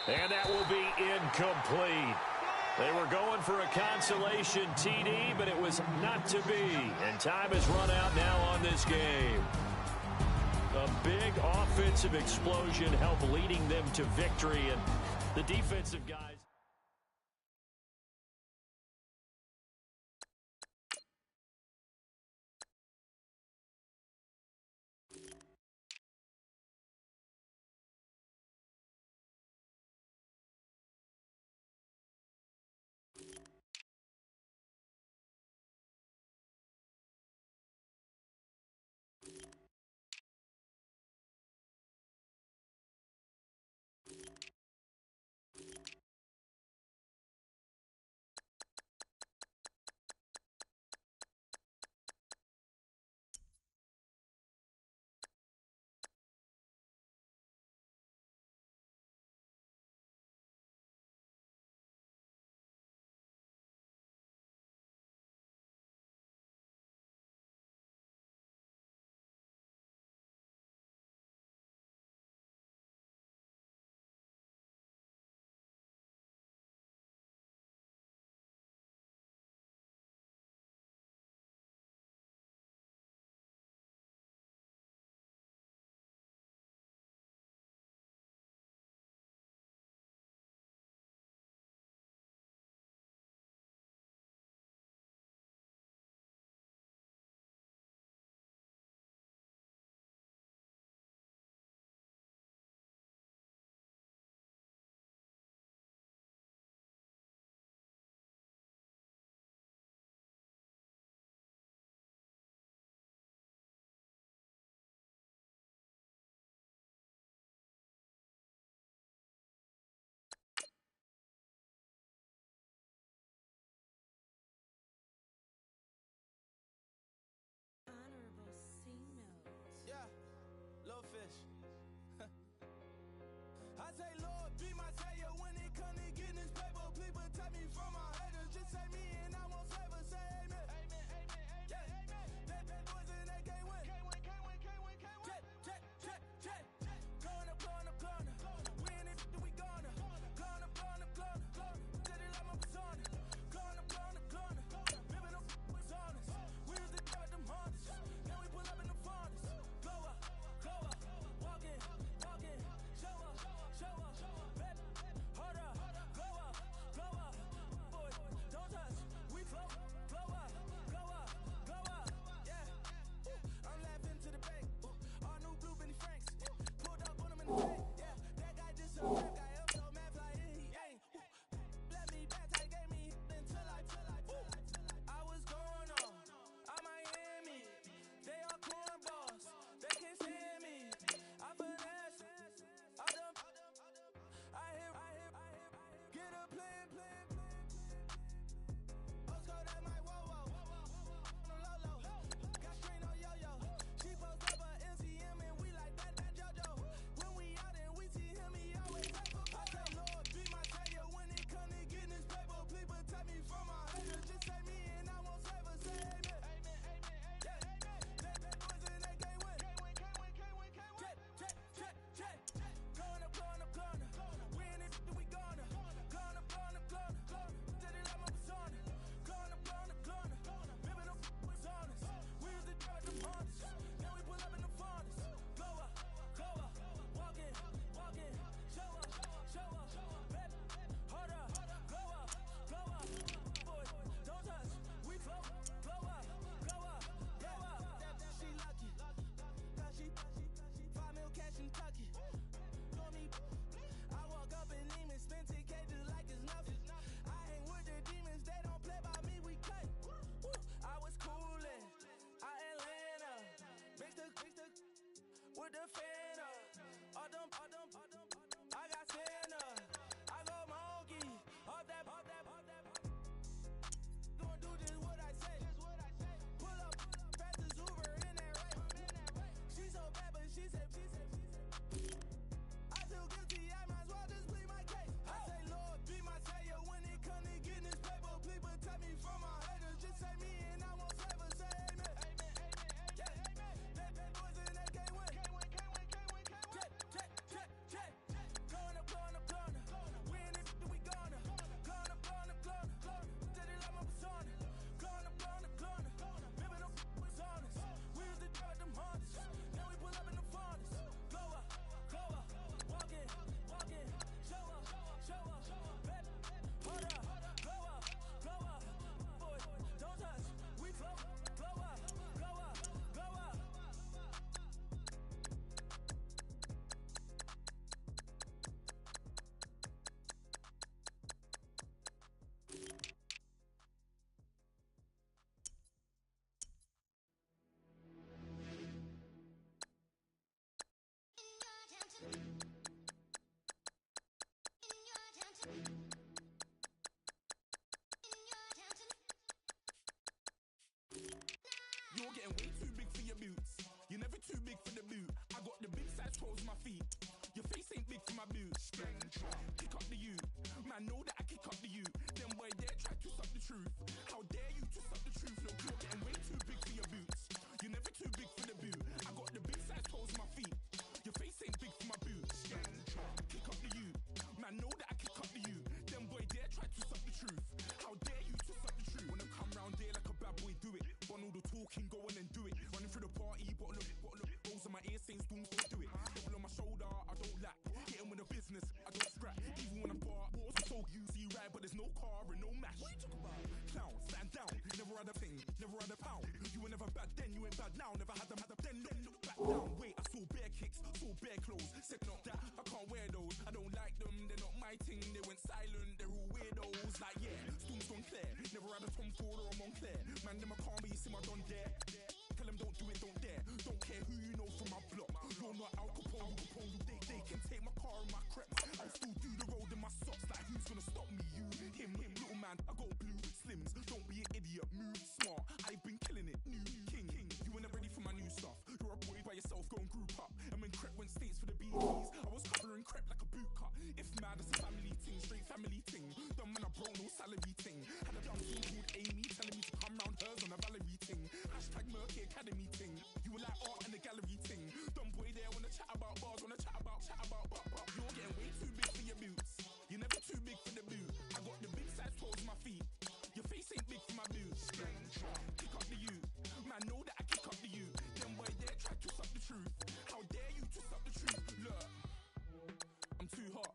And that will be incomplete. They were going for a consolation TD, but it was not to be. And time has run out now on this game. A big offensive explosion helped leading them to victory, and the defensive guys boots. You're never too big for the boot. I got the big size toes on my feet. Your face ain't big for my boots. Kick up the you. Man, know that I kick up the you. Them boy there try to suck the truth. How dare you to suck the truth? Look, you're getting way too big for your boots. You're never too big for the boot. I got the big size toes on my feet. Your face ain't big for my boots. Kick up the you. Man, know that I kick up the you. Them boy there try to suck the truth. How dare you to suck the truth? When I come round there like a bad boy, do it. Want all the talking, go on and do it. Running through the party, bottle up. Rolls on my ear saying spoons, don't do it. Double on my shoulder, I don't lack. Hitting with a business, I don't scrap. Even when I'm bar, walls are so easy ride, but there's no car and no mash. What you talk about? Clown, stand down. Never had a thing, never had a pound. You were never bad then, you ain't bad now. Never had them, then look back down. Wait, I saw bare kicks, saw bare clothes. Said not that, I can't wear those. I don't like them, they're not my thing. They went silent, they're all weirdos. Like yeah, Stones gone clear. Never had a Tom Ford or a Montclair. Man, them I can't be, you see my don there. Tell them don't do it, don't dare. Don't care who you know from my block. You're not Al Capone, they can take my car and my creps. I'll still do the road in my socks. Like who's gonna stop me? You, him, little man. I got blue slims. Don't be an idiot, move smart. I've been killing it, new king. You were never ready for my new stuff. You're a boy by yourself, go and group up. And when Crep went states for the BDs, I was covering Crep like a boot cut. If mad, it's a family thing, straight family thing. Dumb man, I bro, no salary thing. Had a dumb thing called Amy telling me to come round hers on a Valerie thing. Hashtag Murky Academy thing. You were like art and the gallery thing. Dumb boy there wanna chat about bars, wanna chat about but. You're getting way too big for your boots. You're never too big for the boot. I got the big size toes on my feet. Your face ain't big for my boots. Kick up the you. Man, know that I kick up the you. Them boy there try to suck the truth. How dare you to suck the truth? Look, I'm too hot.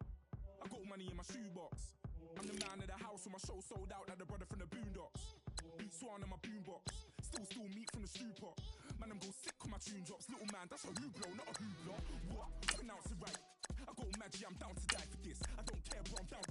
I got money in my shoebox. I'm the man of the house when my show sold out like the brother from the Boondocks. Beat Swan in my boombox. Still meat from the stew pot. Man, I'm go sick on my tune drops. Little man, that's a hooplo, not a hoopla. What? Pronounce it right. I got magic, I'm down to die for this. I don't care, bro, I'm down.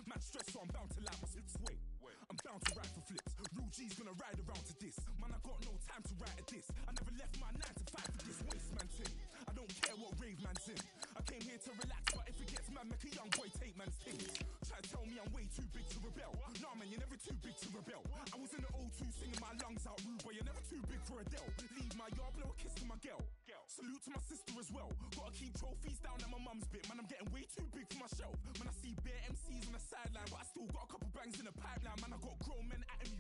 Man, stress, so I'm bound to lie my slips. Wait, I'm bound to ride for flips. Real G's gonna ride around to this. Man, I got no time to write at this. I never left my 9 to 5 for this waste man thing. I don't care what rave man's in. I came here to relax, but if it gets mad, make a young boy take man's things. Try to tell me I'm way too big to rebel. Nah, man, you're never too big to rebel. I was in the O2 singing my lungs out rude, but you're never too big for Adele. Leave my yard, blow a kiss to my girl. Salute to my sister as well. Gotta keep trophies down at my mum's bit. Man, I'm getting way too big for my shelf. Man, I see bare MCs on the sideline, but I still got a couple bangs in the pipeline. Man, I got grown men at me.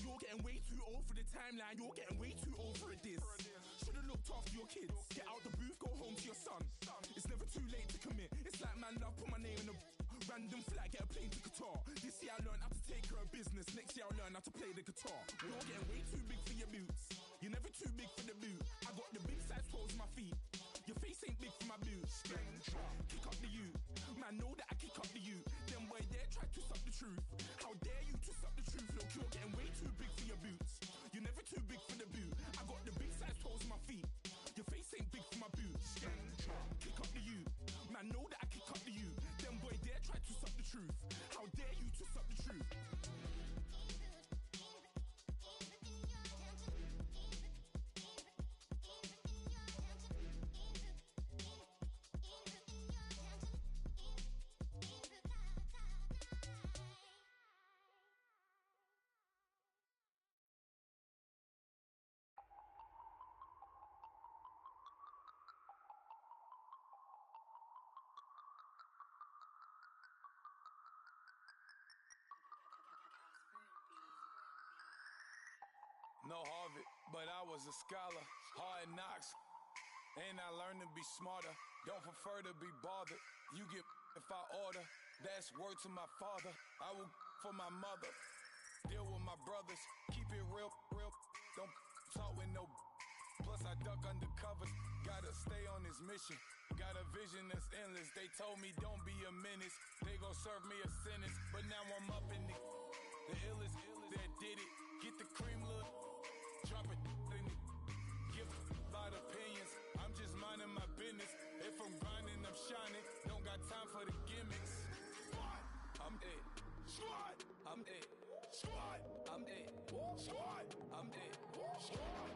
You're getting way too old for the timeline. You're getting way too old for this. Should've looked after your kids. Get out the booth, go home to your son. It's never too late to commit. It's like man, love, put my name in a random flat, get a plane to Qatar. This year I learned how to take care of business. Next year I'll learn how to play the guitar. You're getting way too big for your boots. You're never too big for the boot. I got the big size toes on my feet. Your face ain't big for my boots. Kick up the you. Man, know that I kick up the you. Them boy there try to suck the truth. How dare you to suck the truth? Look, you're getting way too big for your boots. You're never too big for the boot. I got the big size toes on my feet. Your face ain't big for my boots. Kick up the you. Man, know that I kick up the you. Them boy there try to suck the truth. How dare you to suck the truth? No Harvard, but I was a scholar. Hard knocks, and I learned to be smarter. Don't prefer to be bothered. You get if I order. That's word to my father. I will for my mother. Deal with my brothers. Keep it real. Don't talk with no. Plus I duck under covers. Gotta stay on this mission. Got a vision that's endless. They told me don't be a menace. They gon' serve me a sentence. But now I'm up in the illest that did it. Get the cream look. Drop it in it. Give a lot of opinions. I'm just minding my business. If I'm grinding, I'm shining. Don't got time for the gimmicks. Squad, I'm it. Squad, I'm it. Squad, I'm it. Squad, I'm it. Squad.